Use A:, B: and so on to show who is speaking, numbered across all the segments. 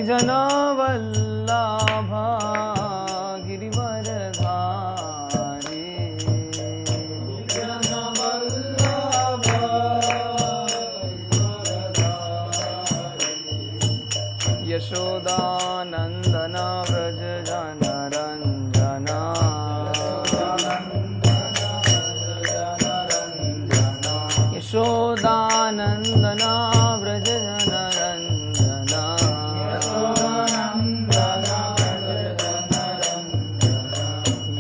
A: जनवल्लभा गिरिवरधारी यशोदानंदन व्रज जनरंजना यशोदानंदन व्रज जनरंजना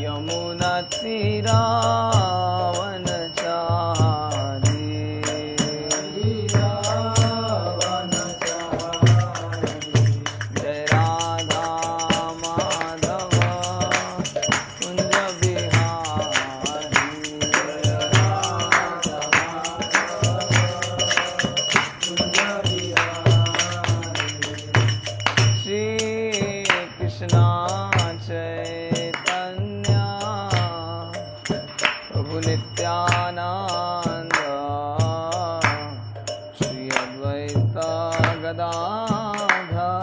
A: यमुना तीरावनचारी जय राधा माधव कुंज बिहारी श्री कृष्णा चैतन्य प्रभु नित्यानंद श्री अद्वैत गदाधर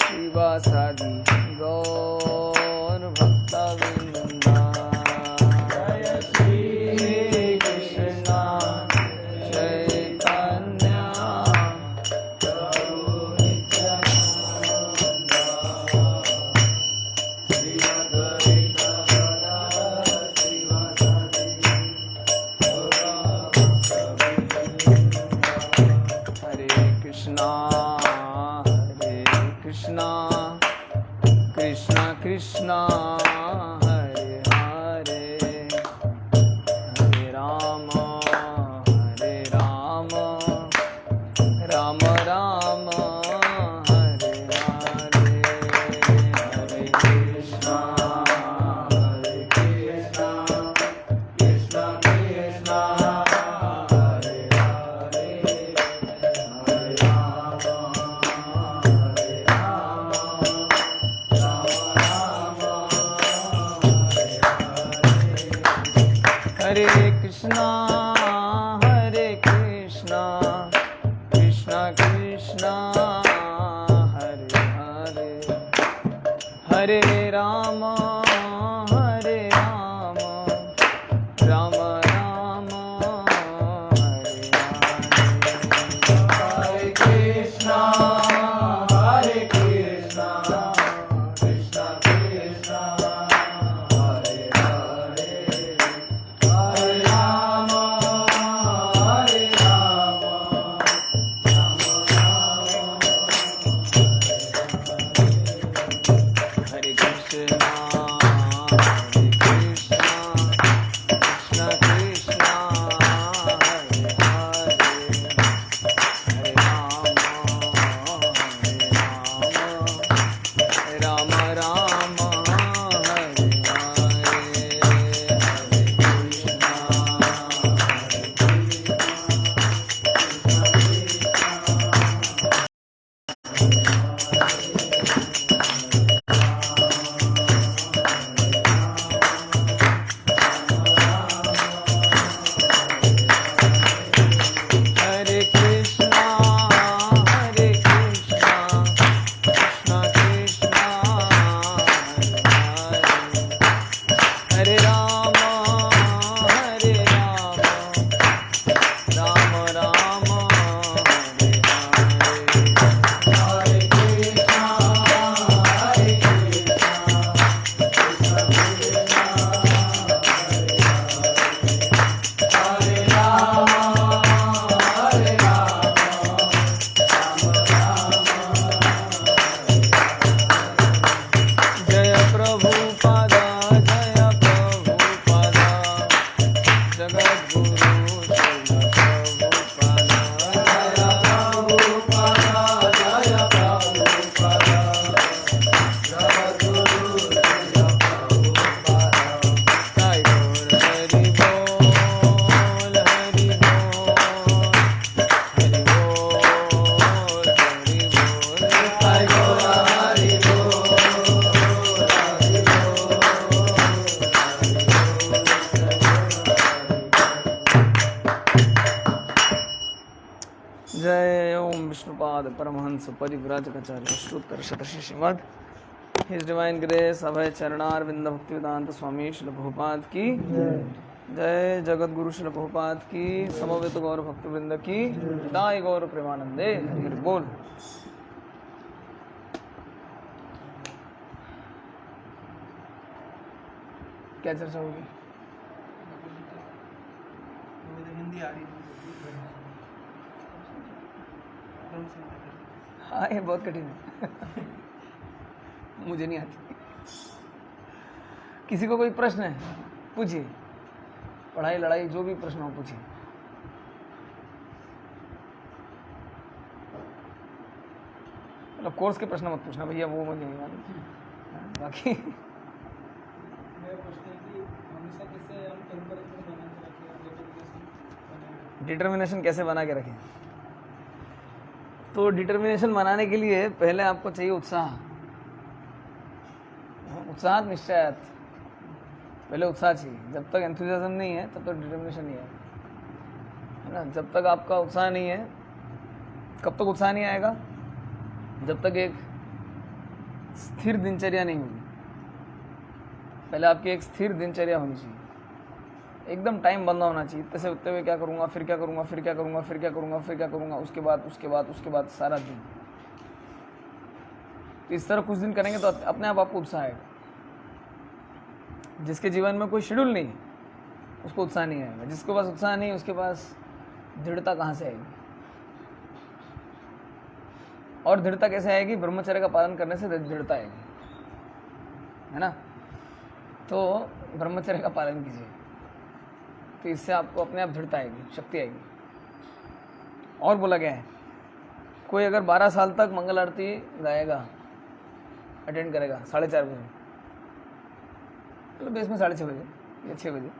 A: शिवासादि गौर भक्तवृंद जय श्री कृष्ण चैतन्य प्रभु नित्यानंद श्री अद्वैत गदाधर शिवासादि गौर भक्तवृंद हरे कृष्णा कृष्ण कृष्ण हरे हरे हरे राम राम राम हरे हरे हरे कृष्ण कृष्ण कृष्ण हरे हरे हरे राम हरे Krishna Krishna Krishna Hare Hare Hare Ram Ram Ram Hare Hare Krishna Krishna Krishna Hare Hare Hare Ram Prabhupada Paramahansa Parivrajakacarya Ashtottara Shatashi Srimad His Divine Grace Abhay Charanar Vinda Bhaktivedanta Swami Srila Prabhupada की जय जगत गुरु श्रील प्रभुपाद की समवेत गौर भक्तवृंद की दाई गौर प्रेमानंदे हरि बोल। क्या चर्चा होगी?
B: हिंदी आ रही है।
A: हाँ ये बहुत कठिन है मुझे नहीं आती। किसी को कोई प्रश्न है पूछिए, पढ़ाई लड़ाई जो भी प्रश्न हो पूछिए। मतलब कोर्स के प्रश्न मत पूछना भैया, वो मुझे नहीं मालूम। बाकी डिटर्मिनेशन कैसे बना के रखें? तो डिटर्मिनेशन बनाने के लिए पहले आपको चाहिए उत्साह। उत्साह निश्चयात, पहले उत्साह चाहिए। जब तक एंथुसियाज्म नहीं है तब तक डिटर्मिनेशन नहीं आएगा, है ना। जब तक आपका उत्साह नहीं है, कब तक उत्साह नहीं आएगा? जब तक एक स्थिर दिनचर्या नहीं होगी। पहले आपकी एक स्थिर दिनचर्या होनी चाहिए, एकदम टाइम बंदा होना चाहिए। तैसे उठते हुए क्या करूँगा, फिर क्या करूँगा, फिर क्या करूँगा, फिर क्या करूँगा, फिर क्या करूँगा, उसके बाद सारा दिन। तो इस तरह कुछ दिन करेंगे तो अपने आप आपको उत्साह आएगा। जिसके जीवन में कोई शेड्यूल नहीं उसको उत्साह नहीं आएगा। जिसके पास उत्साह नहीं उसके पास दृढ़ता कहाँ से आएगी? और दृढ़ता कैसे आएगी? ब्रह्मचर्य का पालन करने से दृढ़ता आएगी, है ना। तो ब्रह्मचर्य का पालन कीजिए, तो इससे आपको अपने आप दृढ़ता आएगी, शक्ति आएगी। और बोला गया है कोई अगर 12 साल तक मंगल आरती गाएगा, अटेंड करेगा 4:30 बजे, मतलब बेस में 6:30 बजे या 6 बजे,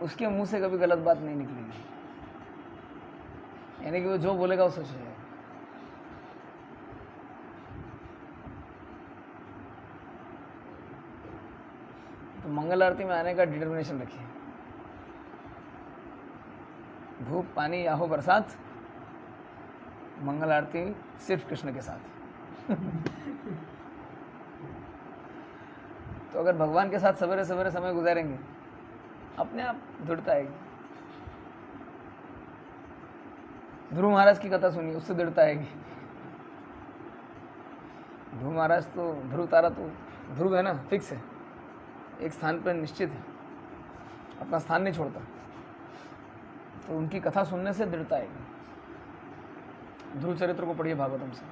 A: उसके मुंह से कभी गलत बात नहीं निकलेगी। यानी कि वो जो बोलेगा वो सच है। तो मंगल आरती में आने का डिटर्मिनेशन रखिए। धूप पानी या हो बरसात, मंगल आरती सिर्फ कृष्ण के साथ। तो अगर भगवान के साथ सवेरे सवेरे समय गुजारेंगे, अपने आप दृढ़ता आएगी। ध्रुव महाराज की कथा सुनिए, उससे दृढ़ता आएगी। ध्रुव महाराज तो, ध्रुव तारा तो ध्रुव है ना, फिक्स है, एक स्थान पर निश्चित है, अपना स्थान नहीं छोड़ता। तो उनकी कथा सुनने से दृढ़ता आएगी। ध्रुव चरित्र को पढ़िए भागवतम से।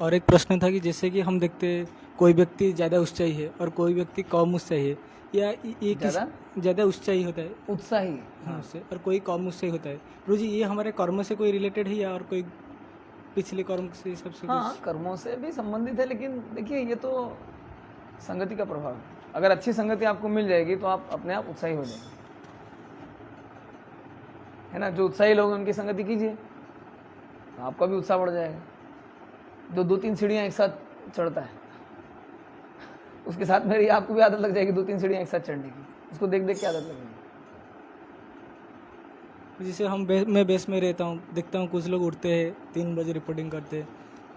B: और एक प्रश्न था कि जैसे कि हम देखते हैं कोई व्यक्ति ज़्यादा उत्साही है और कोई व्यक्ति कम उत्साही है, या ये ज़्यादा उत्साही होता है,
A: उत्साही
B: हाँ उससे, और कोई कम उत्साही होता है। गुरु जी ये हमारे कर्म से कोई रिलेटेड है या और कोई पिछले कर्म से सबसे?
A: हाँ, कर्मों से भी संबंधित है, लेकिन देखिए ये तो संगति का प्रभाव है। अगर अच्छी संगति आपको मिल जाएगी तो आप अपने आप उत्साही हो जाएंगे, है ना। जो उत्साही लोग उनकी संगति कीजिए, तो आपका भी उत्साह बढ़ जाएगा। जो 2-3 सीढ़ियाँ एक साथ चढ़ता है, उसके साथ मेरी आपको भी आदत लग जाएगी 2-3 सीढ़ियाँ एक साथ चढ़ने की। उसको देख देख के आदत लगेगी।
B: जैसे मैं बेस में रहता हूँ, देखता हूँ कुछ लोग उठते हैं 3 बजे रिपोर्टिंग करते हैं,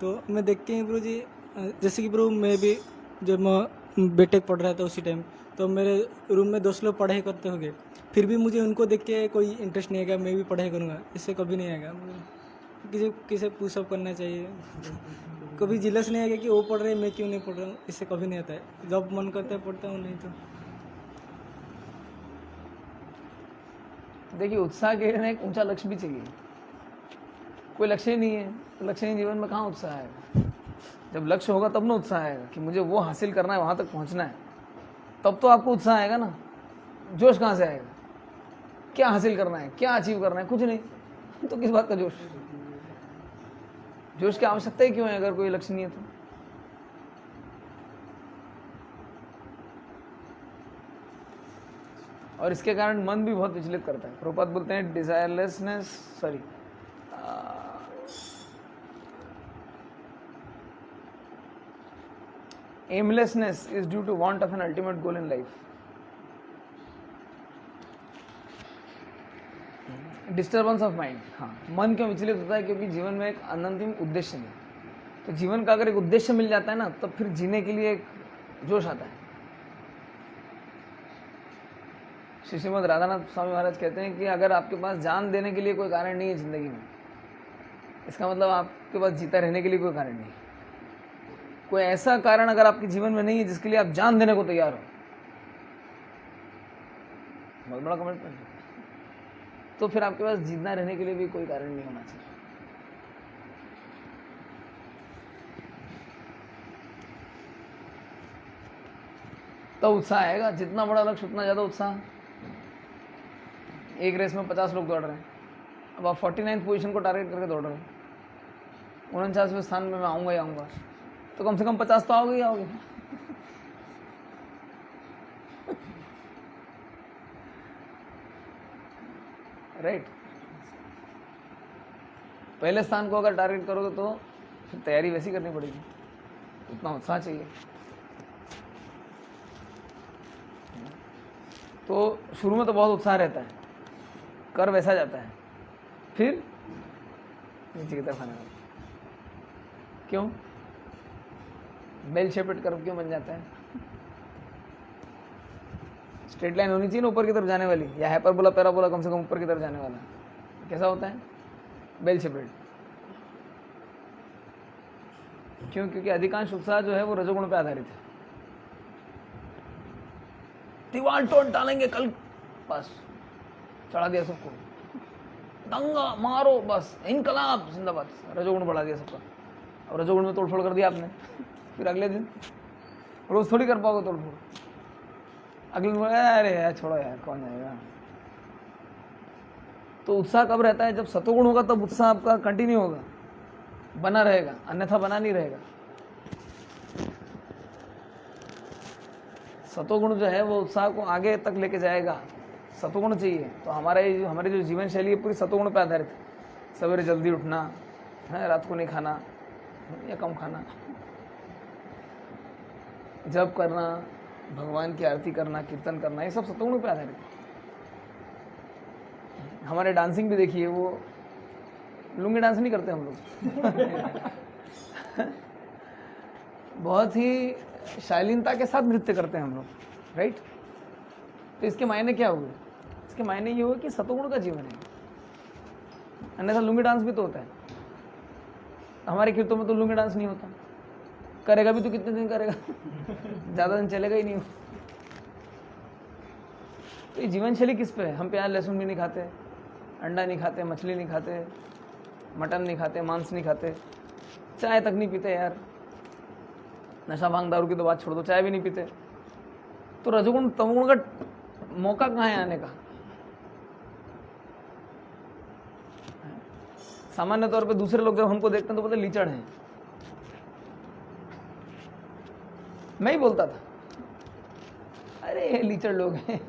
B: तो मैं देखते हैं गुरु जी, जैसे कि ब्रो मैं भी जब मैं बीटेक पढ़ रहा था उसी टाइम, तो मेरे रूम में 2 लोग पढ़ाई करते होंगे, फिर भी मुझे उनको देख के कोई इंटरेस्ट नहीं आएगा, मैं भी पढ़ाई करूँगा, इससे कभी नहीं आएगा। किसे पुशअप करना चाहिए, कभी जिलस नहीं आएगा कि वो पढ़ रहे हैं मैं क्यों नहीं पढ़ रहा हूँ, इससे कभी नहीं आता है। जब मन करता है पढ़ता हूँ, नहीं तो
A: देखिए उत्साह के लिए एक ऊंचा लक्ष्य भी चाहिए। कोई लक्ष्य ही नहीं है तो लक्ष्य जीवन में कहाँ उत्साह आएगा? जब लक्ष्य होगा तब ना उत्साह आएगा कि मुझे वो हासिल करना है, वहाँ तक पहुँचना है, तब तो आपको उत्साह आएगा ना। जोश कहाँ से आएगा? क्या हासिल करना है, क्या अचीव करना है, कुछ नहीं, तो किस बात का जोश? जोश की आवश्यकता ही क्यों है अगर कोई लक्ष्य नहीं है तो? और इसके कारण मन भी बहुत विचलित करता है। प्रभुपाद बोलते हैं desirelessness, aimlessness is due to want of an ultimate goal in life. Disturbance of mind, हाँ, मन क्यों विचलित होता है? क्योंकि जीवन में एक अंतिम उद्देश्य नहीं। तो जीवन का अगर एक उद्देश्य मिल जाता है ना, तब फिर जीने के लिए एक जोश आता है। श्री श्रीमद राधानाथ स्वामी महाराज कहते हैं कि अगर आपके पास जान देने के लिए कोई कारण नहीं है जिंदगी में, इसका मतलब आपके पास जीता रहने के लिए कोई कारण नहीं है। कोई ऐसा कारण अगर आपके जीवन में नहीं है जिसके लिए आप जान देने को तैयार हो, बहुत बड़ा कमिटमेंट है, तो फिर आपके पास जीतना रहने के लिए भी कोई कारण नहीं होना चाहिए। तो उत्साह आएगा, जितना बड़ा लक्ष्य उतना ज़्यादा उत्साह। एक रेस में 50 लोग दौड़ रहे हैं, अब आप 49th पोजीशन को टारगेट करके दौड़ रहे हो, 49वें स्थान में मैं आऊँगा ही आऊँगा, तो कम से कम 50 तो आओगे ही आओगे। राइट, पहले स्थान को अगर टारगेट करोगे तो फिर तैयारी वैसी करनी पड़ेगी, उतना उत्साह चाहिए। तो शुरू में तो बहुत उत्साह रहता है, कर वैसा जाता है, फिर नीचे की तरफ आने लगता है। क्यों? बेल शेपेड कर्व क्यों बन जाता है? स्ट्रेट लाइन होनी चाहिए ना ऊपर की तरफ जाने वाली, या हाइपरबोला पैराबोला कम से कम ऊपर की तरफ जाने वाला। कैसा होता है? Bell shaped. क्यों? क्योंकि अधिकांश उत्साह जो है वो रजोगुण पे आधारित है। दीवार तोड़ डालेंगे कल, बस चढ़ा दिया सबको, दंगा मारो, बस इनकलाब जिंदाबाद, रजोगुण बढ़ा दिया सबका। और रजोगुण में तोड़फोड़ कर दिया आपने, फिर अगले दिन रोज थोड़ी कर पाओगे तोड़फोड़। अगले दिन अरे यार छोड़ो यार, कौन जाएगा। तो उत्साह कब रहता है? जब सतोगुण होगा तब उत्साह आपका कंटिन्यू होगा, बना रहेगा, अन्यथा बना नहीं रहेगा। सतोगुण जो है वो उत्साह को आगे तक लेके जाएगा। सतोगुण चाहिए, तो हमारी जो जीवन शैली है पूरी सतोगुण पे आधारित है। सवेरे जल्दी उठना है, रात को नहीं खाना या कम खाना, जप करना, भगवान की आरती करना, कीर्तन करना, ये सब सतोगुण पे आधारित है। हमारे डांसिंग भी देखिए, वो लुंगी डांस नहीं करते हम लोग। बहुत ही शालीनता के साथ नृत्य करते हैं हम लोग, राइट। तो इसके मायने क्या हुए? इसके मायने ये हुए कि सतोगुण का जीवन है, अन्यथा लुंगी डांस भी तो होता है। हमारे कीर्तन में तो लुंगी डांस नहीं होता, करेगा भी तो कितने दिन करेगा, ज़्यादा दिन चलेगा ही नहीं। तो ये जीवन शैली किस पे है? हम प्याज लहसुन भी नहीं खाते, अंडा नहीं खाते, मछली नहीं खाते, मटन नहीं खाते, मांस नहीं खाते, चाय तक नहीं पीते यार। नशा भांग दारू की तो बात छोड़ दो, चाय भी नहीं पीते। तो रजोगुण तमोगुण का मौका कहाँ है आने का? सामान्य तौर पे दूसरे लोग जब हमको देखते हैं तो बोलते लीचड़ हैं। मैं ही बोलता था, अरे ये लीचड़ लोग हैं।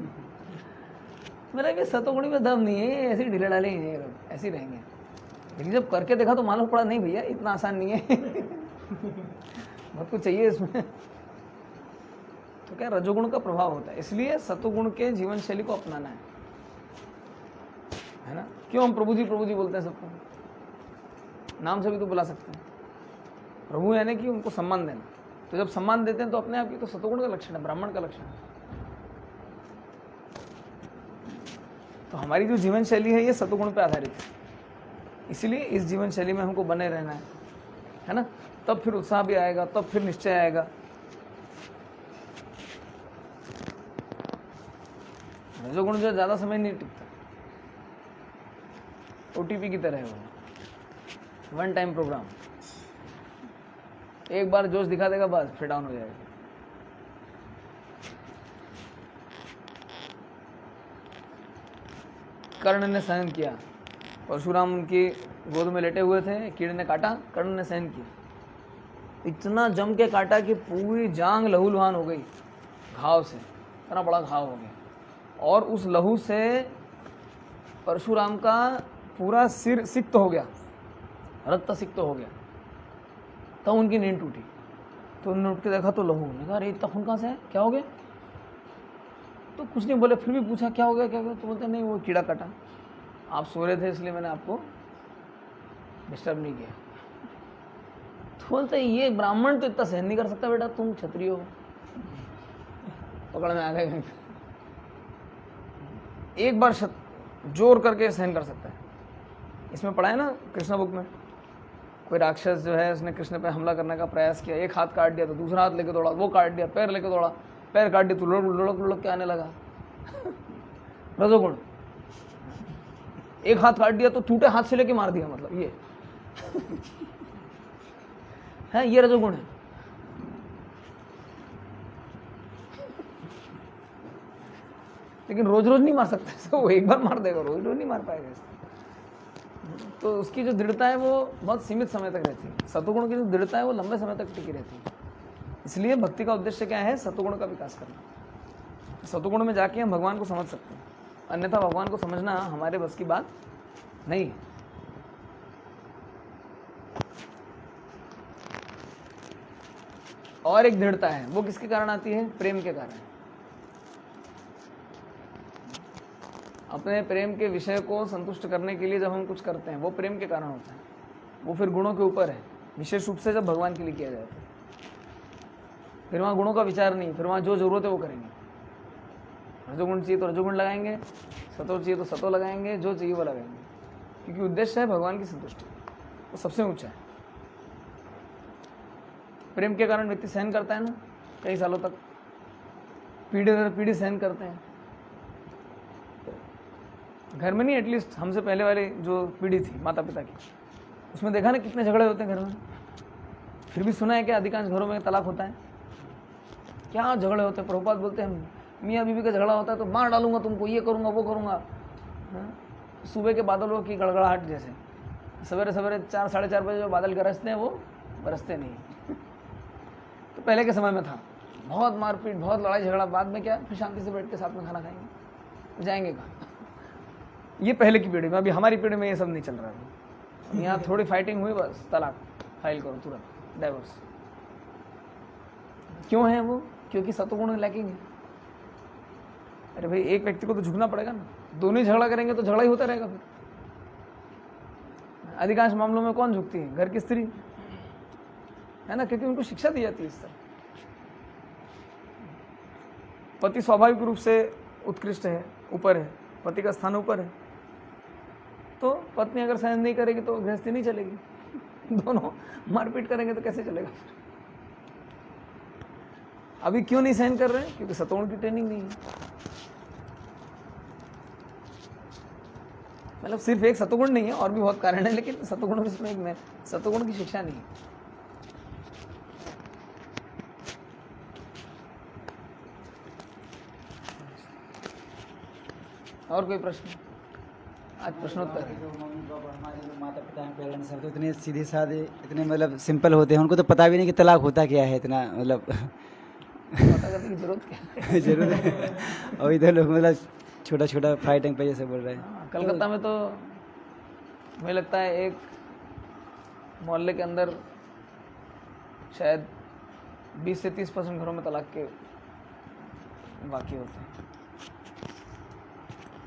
A: मेरा ये सतोगुणी में दम नहीं है, ऐसे ढीले डाले ही नहीं, ऐसे ही रहेंगे। लेकिन जब करके देखा तो मालूम पड़ा नहीं भैया इतना आसान नहीं है, बहुत कुछ चाहिए इसमें। तो क्या रजोगुण का प्रभाव होता है, इसलिए सतोगुण के जीवन शैली को अपनाना है ना। क्यों हम प्रभु जी बोलते हैं सबको? नाम से भी तो बुला सकते हैं। प्रभु यानी कि उनको सम्मान देना। तो जब सम्मान देते हैं तो अपने आप की तो सतोगुण का लक्षण है, ब्राह्मण का लक्षण है। तो हमारी जो जीवन शैली है ये सतोगुण पे आधारित है, इसलिए इस जीवन शैली में हमको बने रहना है ना। तब फिर उत्साह भी आएगा, तब फिर निश्चय आएगा। रजोगुण जो ज्यादा समय नहीं टिकता, ओटीपी की तरह है वो, वन टाइम प्रोग्राम। एक बार जोश दिखा देगा बस फिर डाउन हो जाएगा। कर्ण ने सहन किया, परशुराम उनकी गोद में लेटे हुए थे, कीड़े ने काटा, कर्ण ने सहन किया। इतना जम के काटा कि पूरी जांग लहूलुहान हो गई घाव से, इतना बड़ा घाव हो गया। और उस लहू से परशुराम का पूरा सिर सिक्त हो गया, रक्त सिक्त हो गया। तब उनकी नींद टूटी। तो उन्होंने उठ के देखा तो लहू। ने कहा अरे इतना खून कहाँ से है, क्या हो गया? तो कुछ नहीं बोले, फिर भी पूछा क्या हो गया क्या हो गया? तो बोलते नहीं वो कीड़ा कटा, आप सो रहे थे इसलिए मैंने आपको डिस्टर्ब नहीं किया। तो बोलते ये ब्राह्मण तो इतना सहन नहीं कर सकता, बेटा तुम क्षत्रिय हो। पकड़ में आ गए। एक बार जोर करके सहन कर सकता है। इसमें पढ़ा है ना कृष्ण बुक में, कोई राक्षस जो है उसने कृष्ण पे हमला करने का प्रयास किया, एक हाथ काट दिया तो दूसरा हाथ लेके दौड़ा, वो काट दिया, पैर लेके दौड़ा, पैर काट दिया तो लुढ़क लुढ़क के आने लगा। रजोगुण। एक हाथ काट दिया तो टूटे हाथ से लेके मार दिया, मतलब ये है, ये रजोगुण है। लेकिन रोज रोज नहीं मार सकता, वो एक बार मार देगा, रोज रोज नहीं मार पाएगा इसको। तो उसकी जो दृढ़ता है वो बहुत सीमित समय तक रहती है। सतोगुण की जो दृढ़ता है वो लंबे समय तक टिकी रहती है। इसलिए भक्ति का उद्देश्य क्या है? सतोगुण का विकास करना। सतोगुण में जाके हम भगवान को समझ सकते हैं, अन्यथा भगवान को समझना हमारे बस की बात नहीं है। और एक दृढ़ता है, वो किसके कारण आती है? प्रेम के कारण। अपने प्रेम के विषय को संतुष्ट करने के लिए जब हम कुछ करते हैं वो प्रेम के कारण होता है। वो फिर गुणों के ऊपर है, विशेष रूप से जब भगवान के लिए किया जाए तो। फिर वहाँ गुणों का विचार नहीं, फिर वहाँ जो जरूरत है वो करेंगे। रजोगुण चाहिए तो रजोगुण लगाएंगे, सतो चाहिए तो सतो लगाएंगे, जो चाहिए वो लगाएंगे, क्योंकि उद्देश्य है भगवान की संतुष्टि, वो सबसे ऊंचा है। प्रेम के कारण व्यक्ति सहन करता है ना, कई सालों तक, पीढ़ी दर पीढ़ी सहन करते हैं। घर में नहीं, एटलीस्ट हमसे पहले वाले जो पीढ़ी थी माता पिता की, उसमें देखा ना कितने झगड़े होते हैं घर में। फिर भी सुना है कि अधिकांश घरों में तलाक होता है। क्या झगड़े होते हैं? प्रभुपाद बोलते हैं मियाँ बीवी का झगड़ा होता है तो मार डालूंगा तुमको, ये करूंगा वो करूंगा। सुबह के बादलों की गड़गड़ाहट जैसे, सवेरे सवेरे 4 साढ़े 4 बजे जो बादल गरजते हैं वो बरसते नहीं। तो पहले के समय में था, बहुत मारपीट, बहुत लड़ाई झगड़ा, बाद में क्या, फिर शांति से बैठ के साथ में खाना खाएंगे, जाएंगे कहाँ। ये पहले की पीढ़ी में। अभी हमारी पीढ़ी में ये सब नहीं चल रहा है। यहाँ थोड़ी फाइटिंग हुई बस तलाक फाइल करो, तुरंत डाइवोर्स। क्यों है वो? क्योंकि सतोगुण लैकिंग है। अरे भाई एक व्यक्ति को तो झुकना पड़ेगा ना, दोनों ही झगड़ा करेंगे तो झगड़ा ही होता रहेगा फिर। अधिकांश मामलों में कौन झुकती है? घर की स्त्री है ना, क्योंकि उनको शिक्षा दी जाती है इस तरह। पति स्वाभाविक रूप से उत्कृष्ट है, ऊपर है, पति का स्थान ऊपर है, तो पत्नी अगर सहन नहीं करेगी तो गृहस्थी नहीं चलेगी। दोनों मारपीट करेंगे तो कैसे चलेगा फिर? अभी क्यों नहीं सहन कर रहे हैं? क्योंकि सतोगुण की ट्रेनिंग नहीं है। मतलब सिर्फ एक सतोगुण नहीं है, और भी बहुत कारण है, लेकिन सतोगुण इसमें एक में सतोगुण की शिक्षा नहीं है। और कोई प्रश्न? आज प्रश्नोत्तर है।
C: हमारे माता पिता हैं, पेरेंट्स हैं, तो इतने सीधे साधे, इतने मतलब सिंपल होते हैं, उनको तो पता भी नहीं कि तलाक होता क्या है, इतना मतलब
A: पता करने की जरूरत क्या है?
C: जरूर है। और इधर लोग मतलब छोटा छोटा फाइटिंग पे जैसे बोल रहे हैं।
A: कलकत्ता में तो मुझे लगता है एक मोहल्ले के अंदर शायद 20 से 30% घरों में तलाक के वाक़ई होते हैं।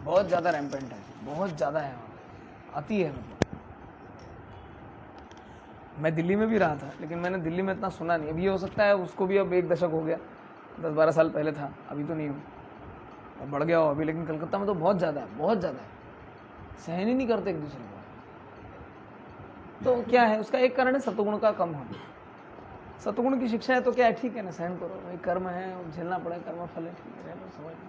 A: बहुत ज़्यादा रैम्पेंट है, बहुत ज़्यादा है, आती है। मतलब मैं दिल्ली में भी रहा था, लेकिन मैंने दिल्ली में इतना सुना नहीं। अभी ये हो सकता है उसको भी अब 1 दशक हो गया, 10-12 साल पहले था, अभी तो नहीं हो, अब बढ़ गया हो अभी। लेकिन कलकत्ता में तो बहुत ज़्यादा है, बहुत ज़्यादा है, सहन ही नहीं करते एक दूसरे को। तो क्या है उसका? एक कारण है सतोगुण का कम होना। सतोगुण की शिक्षा है तो क्या है, ठीक है ना, सहन करो भाई, कर्म है, झेलना पड़े, कर्म फल है, ठीक है, समझ लो।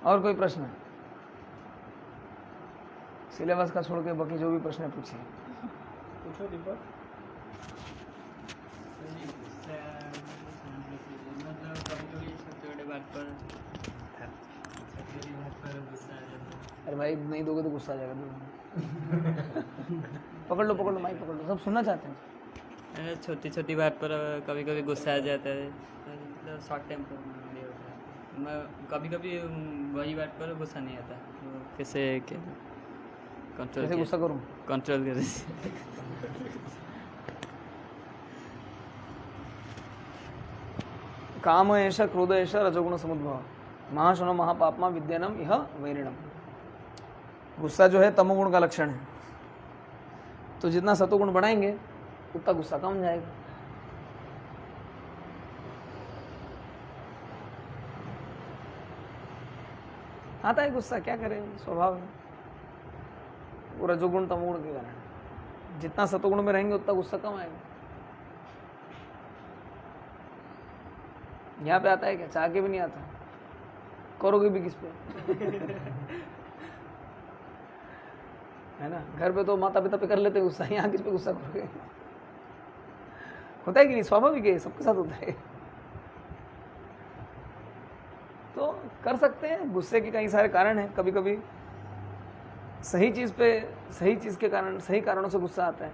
A: और कोई प्रश्न है? सिलेबस का छोड़ के बाकी जो भी प्रश्न है पूछिए।
B: पूछो दीपक।
D: मतलब कभी कभी छोटे बात पर गुस्सा आ जाता है।
A: अरे भाई नहीं दोगे तो गुस्सा आ जाएगा। पकड़ लो माइक पकड़ लो, सब सुनना चाहते हैं।
D: छोटी छोटी बात पर कभी कभी गुस्सा आ जाता है, मतलब शॉर्ट टेम्पर नहीं होता है। मैं कभी कभी वही बात पर गुस्सा नहीं आता, तो कैसे क्या कंट्रोल
A: कैसे गुस्सा करूँ?
D: कंट्रोल करे
A: काम एष क्रोध एष रजोगुण समुद्भव महाशनो महापापमा विद्यानम यह वैरिणम। गुस्सा जो है तमोगुण का लक्षण है, तो जितना सतोगुण बढ़ाएंगे उतना गुस्सा कम जाएगा। आता है गुस्सा, क्या करें, स्वभाव है वो रजोगुण तमोगुण के कारण। जितना सतोगुण में रहेंगे उतना गुस्सा कम आएगा। यहाँ पे आता है क्या? चाह के भी नहीं आता, करोगे भी किस पे है ना। घर पे तो माता पिता पे कर लेते गुस्सा, यहाँ किस पे गुस्सा करोगे? होता है कि नहीं? स्वाभाविक है, सबके साथ होता है। तो कर सकते हैं। गुस्से के कई सारे कारण हैं। कभी कभी सही चीज पे, सही चीज के कारण, सही कारणों से गुस्सा आता है।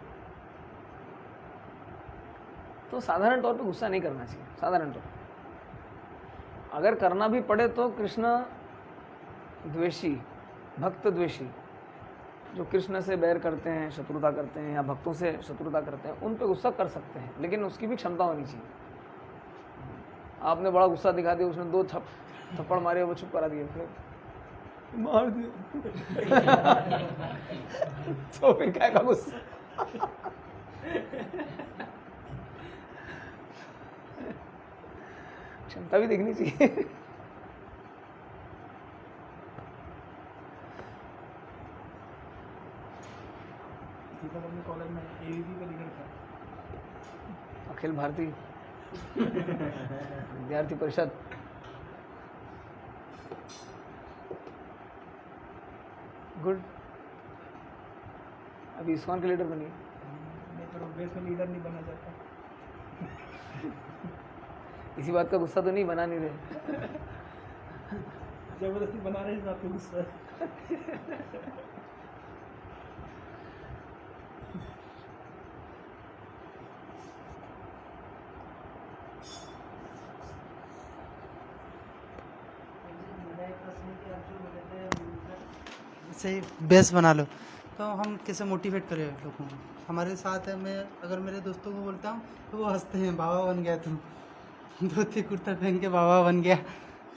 A: तो साधारण तौर पे गुस्सा नहीं करना चाहिए। साधारण तौर पे अगर करना भी पड़े तो कृष्ण द्वेषी, भक्त द्वेषी, जो कृष्ण से बैर करते हैं, शत्रुता करते हैं, या भक्तों से शत्रुता करते हैं, उन पे गुस्सा कर सकते हैं, लेकिन उसकी भी क्षमता होनी चाहिए। आपने बड़ा गुस्सा दिखा दिया, उसने 2 थप्पड़ मारे, वो चुप करा दिए, फिर मार दिया तो फिर क्या का गुस्सा? क्षमता भी देखनी चाहिए।
B: कॉलेज में ABP का लीडर था।
A: अखिल भारतीय विद्यार्थी परिषद। गुड। अभी इस्कॉन के लीडर बनिए।
B: मैं तो रोडवेज में लीडर नहीं बनना चाहता।
A: इसी बात का गुस्सा तो नहीं, बना नहीं रहे।
B: जबरदस्ती बना रहे, इस बात पे गुस्सा है।
E: से बेस बना लो, तो हम कैसे मोटिवेट करें लोगों को। हमारे साथ है, मैं अगर मेरे दोस्तों को बोलता हूँ तो वो हंसते हैं, बाबा बन गया तुम, धोती कुर्ता पहन के बाबा बन गया।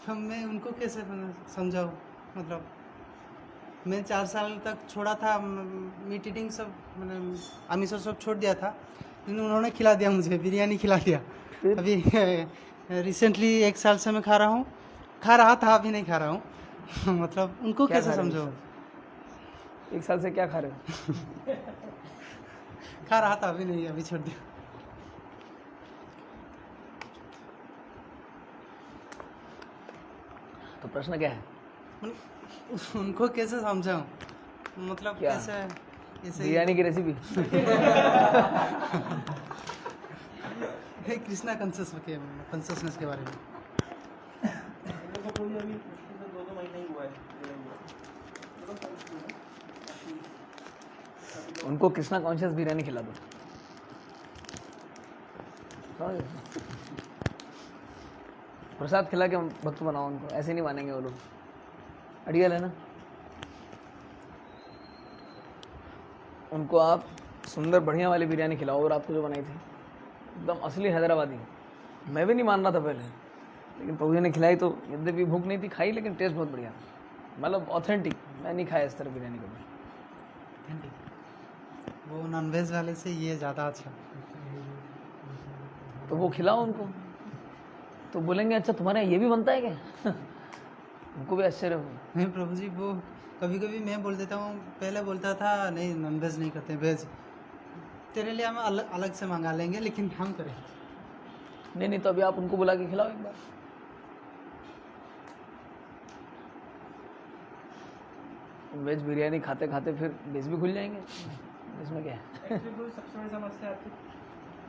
E: तो मैं उनको कैसे समझाऊँ? मतलब मैं 4 साल तक छोड़ा था, मीट ईटिंग सब, मैंने आमिष सब छोड़ दिया था, लेकिन उन्होंने खिला दिया मुझे, बिरयानी खिला दिया। अभी रिसेंटली 1 साल से मैं खा रहा हूँ, खा रहा था, अभी नहीं खा रहा हूँ। मतलब उनको
A: क्या
E: कैसे
A: खा रहे हो
E: समझाऊँ?
A: 1 साल से क्या खा रहे हो?
E: खा रहा था, अभी नहीं, अभी छोड़ दिया।
A: तो प्रश्न क्या है?
E: उनको कैसे समझाऊं? मतलब
A: क्या?
E: कैसे
A: बिरयानी की रेसिपी?
E: कृष्णा कॉन्शियसनेस के बारे में।
A: उनको कृष्णा कॉन्शियस बिरयानी खिला दो। समझ गए? प्रसाद खिला के भक्त बनाओ उनको, ऐसे नहीं मानेंगे वो लोग। अड़ियल है ना। उनको आप सुंदर बढ़िया वाली बिरयानी खिलाओ, और आपको जो बनाई थी एकदम असली हैदराबादी। मैं भी नहीं मान रहा था पहले, लेकिन प्रभु जी ने खिलाई तो यद्यपि भूख नहीं थी, खाई, लेकिन टेस्ट बहुत बढ़िया, मतलब ऑथेंटिक। मैं नहीं खाया इस तरह बिरयानी कभी।
E: वो नॉनवेज वाले से ये ज़्यादा अच्छा।
A: तो वो खिलाओ उनको, तो बोलेंगे अच्छा तुम्हारे यहाँ ये भी बनता है क्या? उनको भी आश्चर्य हो।
E: नहीं प्रभु जी, वो कभी कभी मैं बोल देता हूँ, पहले बोलता था नहीं नॉनवेज नहीं करते, वेज, तेरे लिए हम अलग से मंगा लेंगे, लेकिन हम करें।
A: नहीं नहीं, तो अभी आप उनको बुला के खिलाओ एक बार। वेज बिरयानी खाते खाते फिर वेज भी खुल जाएंगे, इसमें क्या है?
B: सबसे बड़ी समस्या आती,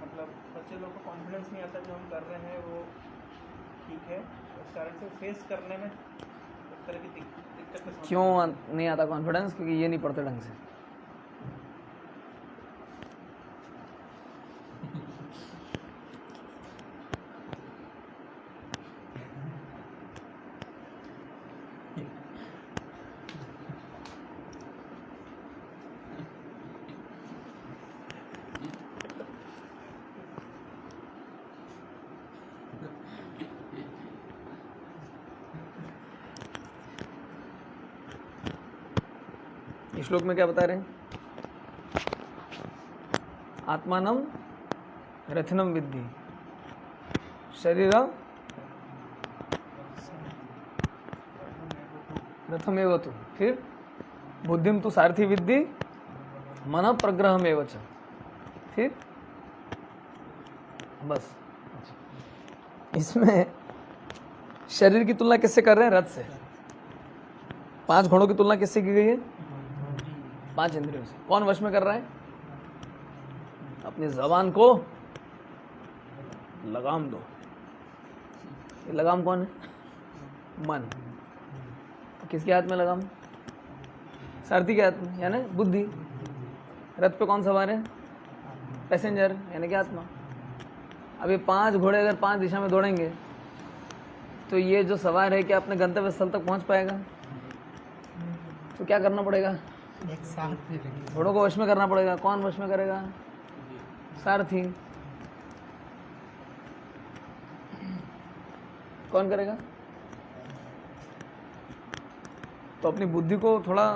B: मतलब बच्चे लोग को कॉन्फिडेंस नहीं आता, जो हम कर रहे हैं वो ठीक है, उस कारण से फेस करने में एक तरह की दिक्कत।
A: क्यों नहीं आता कॉन्फिडेंस? क्योंकि ये नहीं पढ़ते ढंग से। इस श्लोक में क्या बता रहे हैं? आत्मानम रथनम विद्धि शरीर रथमेव तु, फिर बुद्धिम तु सारथी विद्धि मन प्रग्रहमेव च, फिर बस। इसमें शरीर की तुलना किससे कर रहे हैं? रथ से। 5 घोड़ों की तुलना किससे की गई है? 5 इंद्रियों से। कौन वश में कर रहा है? अपनी जबान को लगाम दो। ये लगाम कौन है? मन। तो किसके हाथ में लगाम? सारथी के हाथ में, यानी बुद्धि। रथ पे कौन सवार है? पैसेंजर, यानी कि आत्मा। अब ये 5 घोड़े अगर 5 दिशा में दौड़ेंगे तो ये जो सवार है क्या अपने गंतव्य स्थल तक पहुंच पाएगा? तो क्या करना पड़ेगा?
E: एक साथ
A: घोड़ों को वश में करना पड़ेगा। कौन वश में करेगा? सारथी। कौन करेगा? तो अपनी बुद्धि को थोड़ा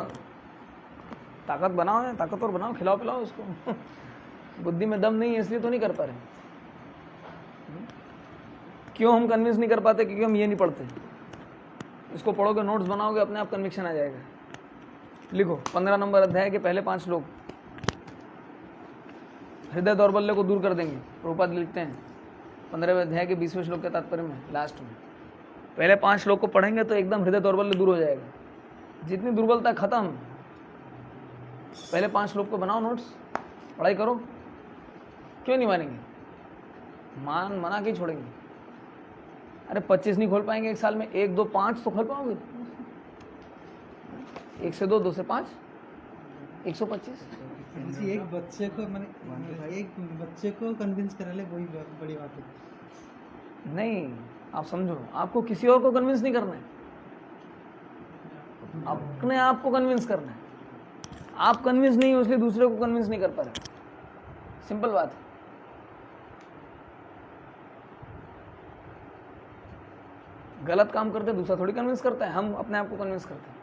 A: ताकत बनाओ, या ताकतवर बनाओ, खिलाओ पिलाओ उसको। बुद्धि में दम नहीं है इसलिए तो नहीं कर पा रहे। क्यों हम कन्विंस नहीं कर पाते? क्योंकि हम ये नहीं पढ़ते। इसको पढ़ोगे, नोट्स बनाओगे, अपने आप कन्विक्शन आ जाएगा। लिखो 15 नंबर अध्याय के पहले 5 श्लोक हृदय दौर्बल्य को दूर कर देंगे। प्रभुपाद लिखते हैं 15वें अध्याय के 20वें श्लोक के तात्पर्य में, लास्ट में पहले 5 श्लोक को पढ़ेंगे तो एकदम हृदय दौर्बल्य दूर हो जाएगा। जितनी दुर्बलता खत्म। पहले 5 श्लोक को बनाओ नोट्स, पढ़ाई करो। क्यों नहीं मानेंगे? मना के छोड़ेंगे। अरे 25 नहीं खोल पाएंगे एक साल में, 1, 2, 5 तो खोल पाओगे। 1 से 2, 2 से 5, 125।
E: एक बच्चे को मैंने एक बच्चे को कन्विंस करा ले, वही बड़ी बात है।
A: नहीं, आप समझो, आपको किसी और को कन्विंस नहीं करना है, अपने आप को कन्विंस करना है। आप कन्विंस नहीं हो इसलिए दूसरे को कन्विंस नहीं कर पा रहे। सिंपल बात है। गलत काम करते दूसरा थोड़ी कन्विंस करता है, हम अपने आप को कन्विंस करते हैं।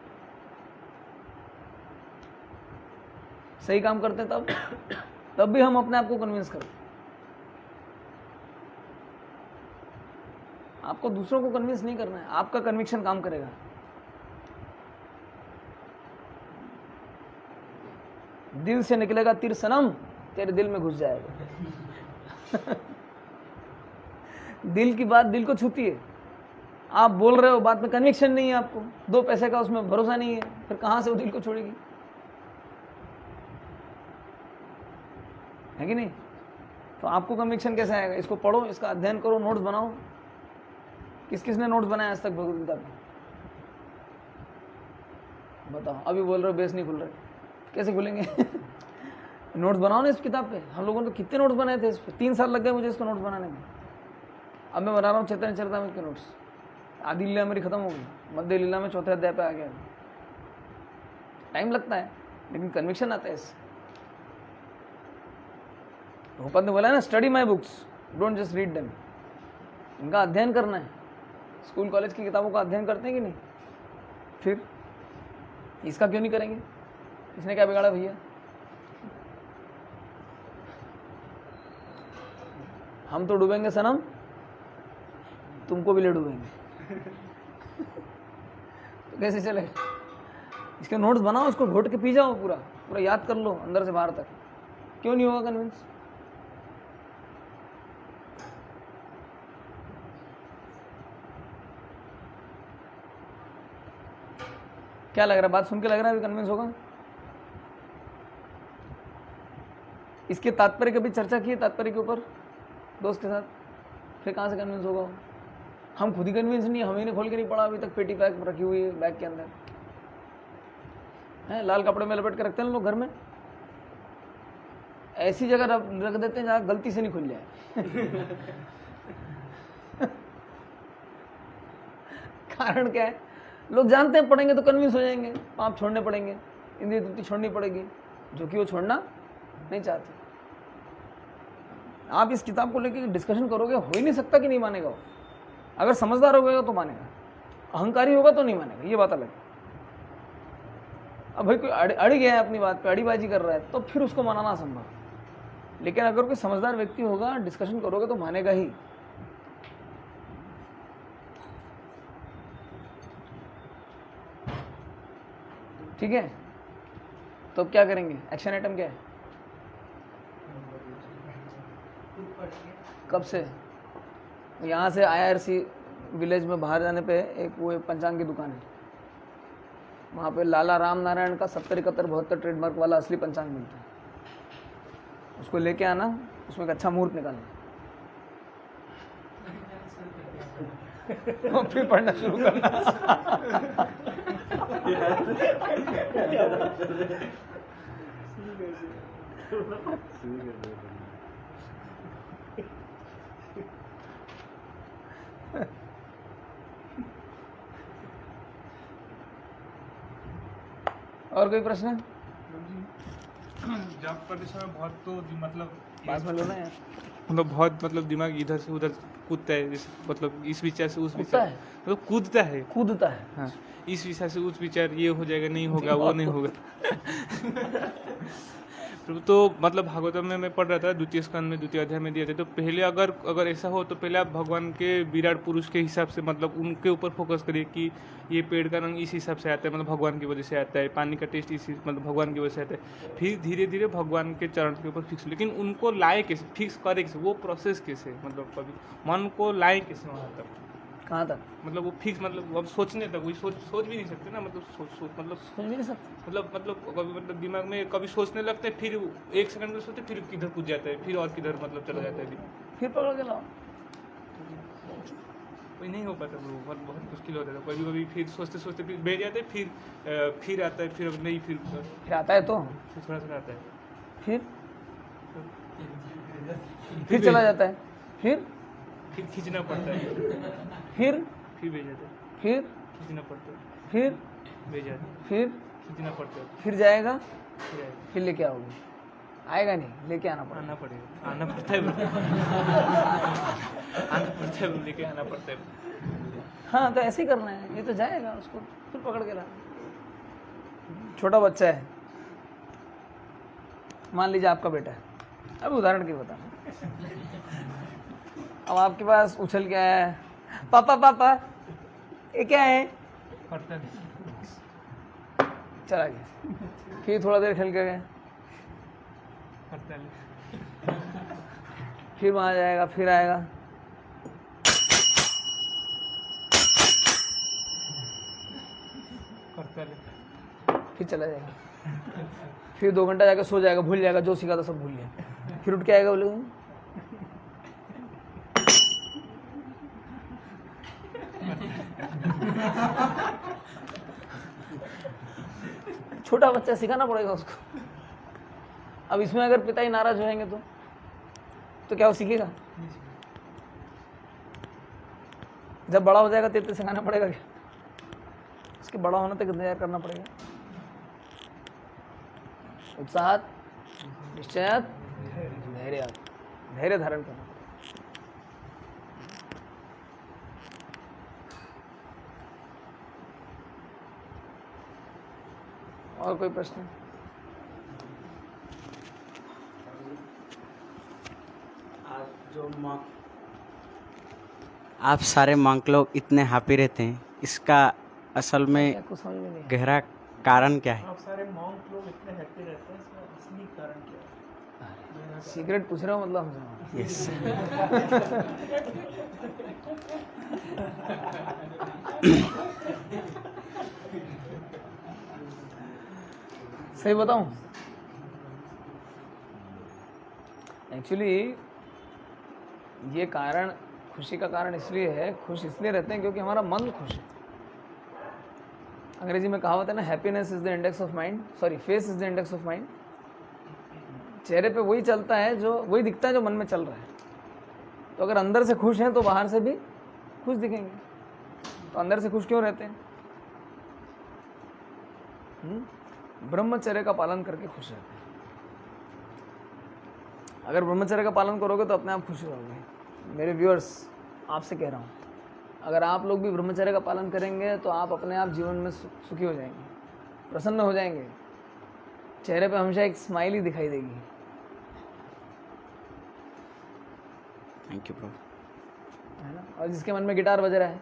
A: सही काम करते हैं तब भी हम अपने आप को कन्विंस करते हैं। आपको दूसरों को कन्विंस नहीं करना है, आपका कन्विक्शन काम करेगा। दिल से निकलेगा तीर सनम, तेरे दिल में घुस जाएगा। दिल की बात दिल को छूती है। आप बोल रहे हो, बात में कन्विक्शन नहीं है, आपको 2 पैसे का उसमें भरोसा नहीं है, फिर कहां से वो दिल को छोड़ेगी? है कि नहीं? तो आपको कन्विक्शन कैसे आएगा? इसको पढ़ो, इसका अध्ययन करो, नोट्स बनाओ। किस किसने नोट्स बनाया आज तक भगवद गीता पे? बताओ। अभी बोल रहे हो बेस नहीं खुल रहे, कैसे खुलेंगे? नोट्स बनाओ ना इस किताब पे। हम लोगों ने तो कितने नोट्स बनाए थे इस पे, 3 साल लग गए मुझे इसको नोट्स बनाने में। अब मैं बना रहा हूँ चैतन्य चरितामृत के नोट्स। आदि लीला मेरी खत्म हो गई, मध्य लीला में 4थे अध्याय पे आ गया। टाइम लगता है लेकिन कन्विक्शन आता है इससे। भोपाल ने बोला है ना, study my books, don't just read them. इनका अध्ययन करना है। स्कूल कॉलेज की किताबों का अध्ययन करते हैं कि नहीं? फिर इसका क्यों नहीं करेंगे? इसने क्या बिगाड़ा भैया? हम तो डूबेंगे सनम, तुमको भी ले डूबेंगे। तो कैसे चलेगा? इसके नोट्स बनाओ, उसको घोट के पी जाओ, पूरा पूरा याद कर लो अंदर से बाहर तक। क्यों नहीं होगा कन्विंस? क्या लग रहा है? बात सुन के लग रहा है अभी कन्विंस होगा? इसके तात्पर्य कभी चर्चा की है? तात्पर्य के ऊपर दोस्त के साथ? फिर कहाँ से कन्विंस होगा? हम खुद ही कन्विंस नहीं, हमें नहीं खोल के नहीं पड़ा अभी तक। पेटी पैक रखी हुई है बैग के अंदर है, लाल कपड़े में लपेट के रखते हैं लोग घर में। ऐसी जगह रख देते हैं जहाँ गलती से नहीं खुल जाए। कारण क्या है? लोग जानते हैं पढ़ेंगे तो कन्विंस हो जाएंगे, पाप छोड़ने पड़ेंगे, इंद्रिय तृप्ति छोड़नी पड़ेगी, जो कि वो छोड़ना नहीं चाहते। आप इस किताब को लेकर डिस्कशन करोगे, हो ही नहीं सकता कि नहीं मानेगा वो। अगर समझदार होगा तो मानेगा, अहंकारी होगा तो नहीं मानेगा, ये बात अलग है। अब भाई कोई अड़ गया है अपनी बात पे, अड़ीबाजी कर रहा है, तो फिर उसको मनाना संभव। लेकिन अगर कोई समझदार व्यक्ति होगा, डिस्कशन करोगे तो मानेगा ही। ठीक है, तो अब क्या करेंगे? एक्शन आइटम क्या है? कब से? यहाँ से IRC विलेज में बाहर जाने पे एक वो पंचांग की दुकान है, वहाँ पे लाला राम नारायण का 70, 71, 72 ट्रेडमार्क वाला असली पंचांग मिलता है। उसको लेके आना, उसमें एक अच्छा मुहूर्त निकालना और फिर पढ़ना शुरू करना। और कोई प्रश्न?
F: जब करते समय बहुत तो मतलब
A: पास में लो ना यार।
F: मतलब बहुत मतलब दिमाग इधर से उधर कूदता है, जैसे मतलब इस विचार से उस
A: कूदता
F: विचार,
A: है?
F: मतलब कूदता है।
A: कूदता है।
F: हाँ, इस विचार से उस विचार, ये हो जाएगा, नहीं होगा, वो नहीं होगा। तो मतलब भागवतम में मैं पढ़ रहा था, द्वितीय स्कंद में 2 अध्याय में दिया था। तो पहले अगर ऐसा हो तो पहले आप भगवान के विराट पुरुष के हिसाब से मतलब उनके ऊपर फोकस करिए कि ये पेड़ का रंग इस हिसाब से आता है, मतलब भगवान की वजह से आता है, पानी का टेस्ट इस मतलब भगवान की वजह से आता है। फिर धीरे धीरे भगवान के चरण के ऊपर फिक्स, लेकिन उनको लाए कैसे, फिक्स करे कैसे, वो प्रोसेस कैसे, मतलब कभी मन को लाए कैसे वहाँ तक,
A: कहाँ तक?
F: मतलब वो फिक्स, मतलब अब सोचने तक, वही सोच भी नहीं सकते ना, मतलब सोच मतलब
A: समझ भी नहीं सकते।
F: मतलब कभी मतलब दिमाग में कभी सोचने लगते हैं, फिर 1 सेकंड में सोचते, फिर किधर कूद जाता है, फिर और किधर मतलब चला जाता है।
A: फिर पकड़ के लाओ।
F: कोई नहीं हो पाता ब्रो, बहुत बहुत मुश्किल होता है। कभी कभी फिर सोचते सोचते फिर बैठ जाते हैं, फिर आता है, फिर नहीं,
A: फिर आता है तो
F: फिर थोड़ा सा आता है,
A: फिर चला जाता है, फिर
F: खींचना पड़ता है,
A: फिर
F: भेज जाता है,
A: फिर
F: खींचना पड़ता है,
A: फिर
F: भेज जाता है,
A: फिर
F: खींचना पड़ता है,
A: फिर जाएगा,
F: फिर आएगा।
A: फिर लेके आओगे। आएगा नहीं, लेके आना पड़ेगा।
F: आना पड़ेगा, आना पड़ता है bro। आना पड़ता है bro, लेके आना पड़ता है।
A: हाँ, तो ऐसे ही करना है। ये तो जाएगा, उसको फिर पकड़ के लाना। छोटा बच्चा है, मान लीजिए आपका बेटा है, अब उदाहरण के बताना। अब आपके पास उछल के आया है, पापा पापा ये क्या है,
F: पड़ता नहीं,
A: चला गया। फिर थोड़ा देर खेल के गया,
F: पड़ता नहीं,
A: फिर वहाँ जाएगा, फिर आएगा,
F: पड़ता नहीं,
A: फिर चला जाएगा। फिर 2 घंटा जाकर सो जाएगा, भूल जाएगा, जो सीखा था सब भूल गया। फिर उठ के आएगा, बोले छोटा बच्चा, सिखाना पड़ेगा उसको। अब इसमें अगर पिता ही नाराज हो जाएंगे तो क्या वो सीखेगा? जब बड़ा हो जाएगा तो सिखाना पड़ेगा क्या? उसके बड़ा होने तक इंतजार करना पड़ेगा। उत्साह, निश्चय, धैर्य, धैर्य धारण करना पड़ेगा। और कोई प्रश्न?
G: आप सारे मंक लोग इतने हैप्पी रहते हैं, इसका असल में
A: क्या कुछ समझ में नहीं?
G: गहरा कारण क्या है?
B: आप सारे मॉन्क लोग इतने हैप्पी रहते हैं, इसका असली कारण क्या है?
A: सीक्रेट पूछ रहा हूँ मतलब हमसे।
G: यस।
A: सही बताऊं? एक्चुअली ये कारण, खुशी का कारण इसलिए है, खुश इसलिए रहते हैं क्योंकि हमारा मन खुश है। अंग्रेजी में कहावत है ना, happiness is the index of mind, sorry face is the index of mind. चेहरे पे वही चलता है, जो वही दिखता है जो मन में चल रहा है। तो अगर अंदर से खुश हैं तो बाहर से भी खुश दिखेंगे। तो अंदर से खुश क्यों रहते हैं? ब्रह्मचर्य का पालन करके खुश रहते हैं। अगर ब्रह्मचर्य का पालन करोगे तो अपने आप खुश रहोगे। मेरे व्यूअर्स, आपसे कह रहा हूँ, अगर आप लोग भी ब्रह्मचर्य का पालन करेंगे तो आप अपने आप जीवन में सुखी हो जाएंगे। प्रसन्न हो जाएंगे, चेहरे पे हमेशा एक स्माइल ही दिखाई देगी।
G: Thank you bro.
A: है ना। और जिसके मन में गिटार बज रहा है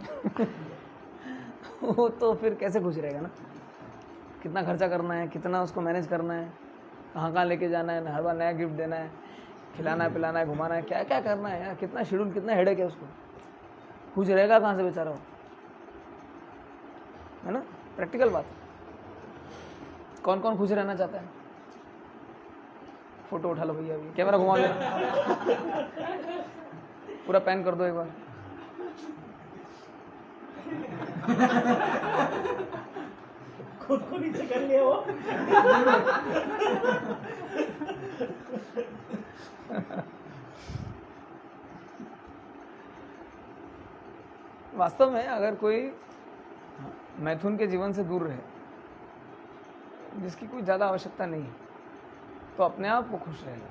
A: वो तो फिर कैसे खुश रहेगा ना। कितना खर्चा करना है, कितना उसको मैनेज करना है, कहाँ कहाँ लेके जाना है, हर बार नया गिफ्ट देना है, खिलाना है, पिलाना है, घुमाना है, क्या क्या करना है यार, कितना शेड्यूल, कितना हेडेक है उसको। खुश रहेगा कहाँ से बेचारा वो, है ना। प्रैक्टिकल बात। कौन कौन खुश रहना चाहता है? फोटो उठा लो भैया, अभी कैमरा घुमा लो, पूरा पैन कर दो एक बार।
B: खुद को नीचे कर लिया वो।
A: वास्तव में अगर कोई मैथुन के जीवन से दूर रहे, जिसकी कोई ज़्यादा आवश्यकता नहीं है, तो अपने आप वो खुश रहेगा,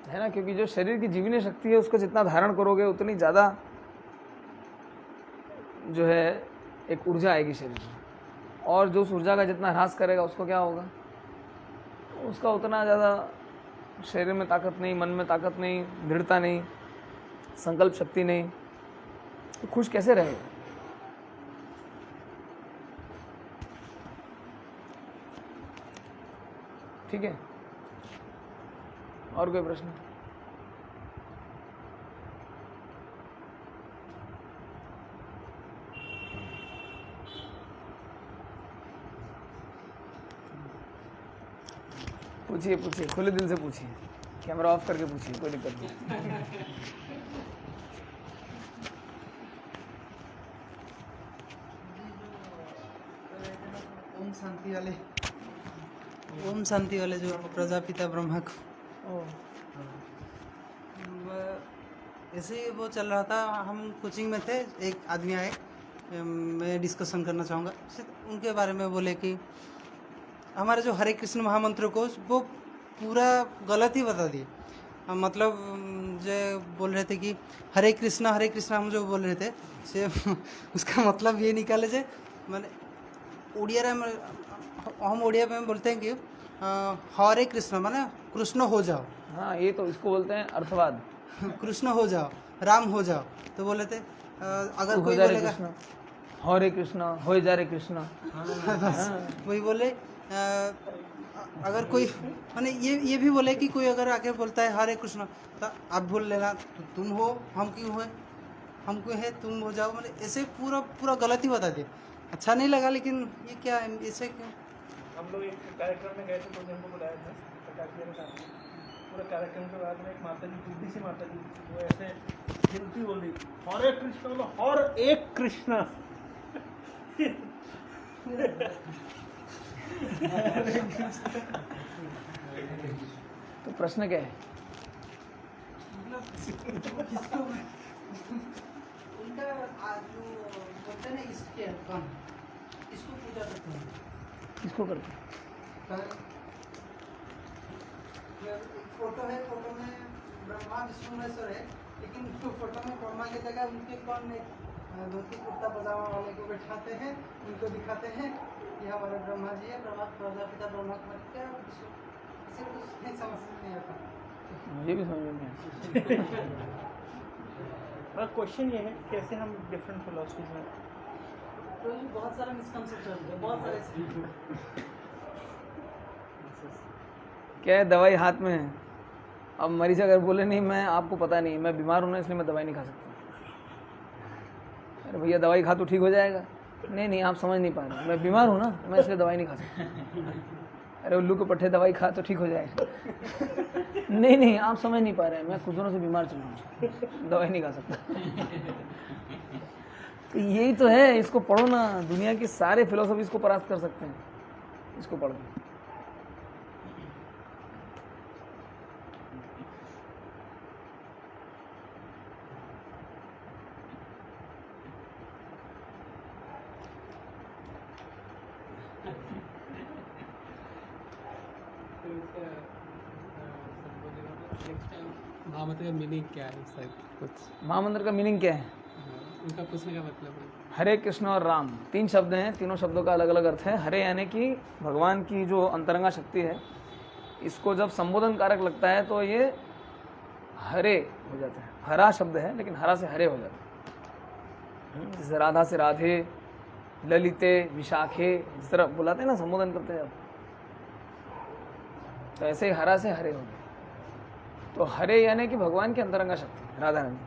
A: है ना। क्योंकि जो शरीर की जीवनी शक्ति है उसको जितना धारण करोगे उतनी ज़्यादा जो है एक ऊर्जा आएगी शरीर में, और जो उस ऊर्जा का जितना ह्रास करेगा उसको क्या होगा, उसका उतना ज़्यादा शरीर में ताकत नहीं, मन में ताकत नहीं, दृढ़ता नहीं, संकल्प शक्ति नहीं, तो खुश कैसे रहेगा। ठीक है, और कोई प्रश्न? पूछिए पूछिए, खुले दिल से पूछिए, कैमरा ऑफ करके पूछिए, कोई दिक्कत नहीं।
E: ओम शांति वाले जो प्रजापिता ब्रह्मा को, ऐसे ही वो चल रहा था। हम कोचिंग में थे, एक आदमी आए, मैं डिस्कशन करना चाहूँगा उनके बारे में। बोले कि हमारे जो हरे कृष्ण महामंत्र को वो पूरा गलत ही बता दिए। मतलब जो बोल रहे थे कि हरे कृष्णा हम जो बोल रहे थे से उसका मतलब ये निकाले जे मैंने उड़िया में, हम उड़िया में बोलते हैं कि हरे कृष्ण माने कृष्ण हो जाओ।
A: हाँ, ये तो इसको बोलते हैं अर्थवाद।
E: कृष्ण हो जाओ, राम हो जाओ। तो बोले थे अगर
A: हो
E: कोई
A: जा रे
E: बोलेगा
A: कृष्ण, हरे कृष्ण, हो जा रे कृष्ण।
E: बस वही बोले। अगर कोई माने ये भी बोले कि कोई अगर आके बोलता है हरे कृष्ण, तो आप बोल लेना तो तुम हो, हम क्यों है, हम क्यों है, तुम हो जाओ। मतलब ऐसे पूरा गलत ही बता दिए। अच्छा नहीं लगा, लेकिन ये क्या है, ऐसे क्यों।
B: हम लोग एक कार्यक्रम में गए थे तो हमको बुलाया था प्रकाश जी के साथ। पूरा कार्यक्रम के बाद में एक माता जी, बुद्धि सी माता जी, वो ऐसे हिंदी बोल रही, हरे कृष्ण बोलो, हर एक कृष्ण।
A: तो प्रश्न क्या है?
E: उनका जो बोलते हैं ना, इसके कौन इसको पूजा करते हैं।
A: किसको करते?
E: फोटो है, फोटो में ब्रह्मा विष्णु महेश्वर है, लेकिन उसको फोटो में ब्रह्मा की जगह उनके कौन एक धोती कुर्ता पजामा वाले को बैठाते हैं, उनको दिखाते हैं कि हमारे ब्रह्मा जी है, प्रजापिता ब्रह्मा कुमारी। क्या इसे कुछ नहीं समझ में नहीं आता।
A: मुझे भी समझ में नहीं आता।
B: क्वेश्चन ये है कैसे हम डिफरेंट फिलोसफीज में,
E: तो बहुत सारा मिसकंसेप्शन है, बहुत सारे।
A: क्या है, दवाई हाथ में है। अब मरीज अगर बोले नहीं मैं, आपको पता नहीं मैं बीमार हूँ ना इसलिए मैं दवाई नहीं खा सकता, अरे भैया दवाई खा तो ठीक हो जाएगा। नहीं नहीं, आप समझ नहीं पा रहे, मैं बीमार हूँ ना, मैं इसलिए दवाई नहीं खा सकता। अरे उल्लू के पट्टे दवाई खा तो ठीक हो जाएगा। नहीं नहीं, आप समझ नहीं पा रहे, मैं कुछ दिनों से बीमार चल रहा हूँ, दवाई नहीं खा सकता। तो यही तो है, इसको पढ़ो ना, दुनिया की सारे फिलोसफीज को परास्त कर सकते हैं इसको पढ़ के।
H: महामंत्र का मीनिंग क्या है सर? कुछ
A: महामंत्र का मीनिंग क्या है?
F: उनका पूछने का मतलब है
A: हरे कृष्ण और राम 3 शब्द हैं, तीनों शब्दों का अलग अलग अर्थ है। हरे यानी कि भगवान की जो अंतरंगा शक्ति है, इसको जब संबोधन कारक लगता है तो ये हरे हो जाता है। हरा शब्द है लेकिन हरा से हरे हो जाता है। जैसे राधा से राधे, ललिते, विशाखे, जिस तरह बुलाते हैं ना, संबोधन करते हैं, तो ऐसे ही हरा से हरे हो गए। तो हरे यानी कि भगवान की अंतरंगा शक्ति राधा रानी।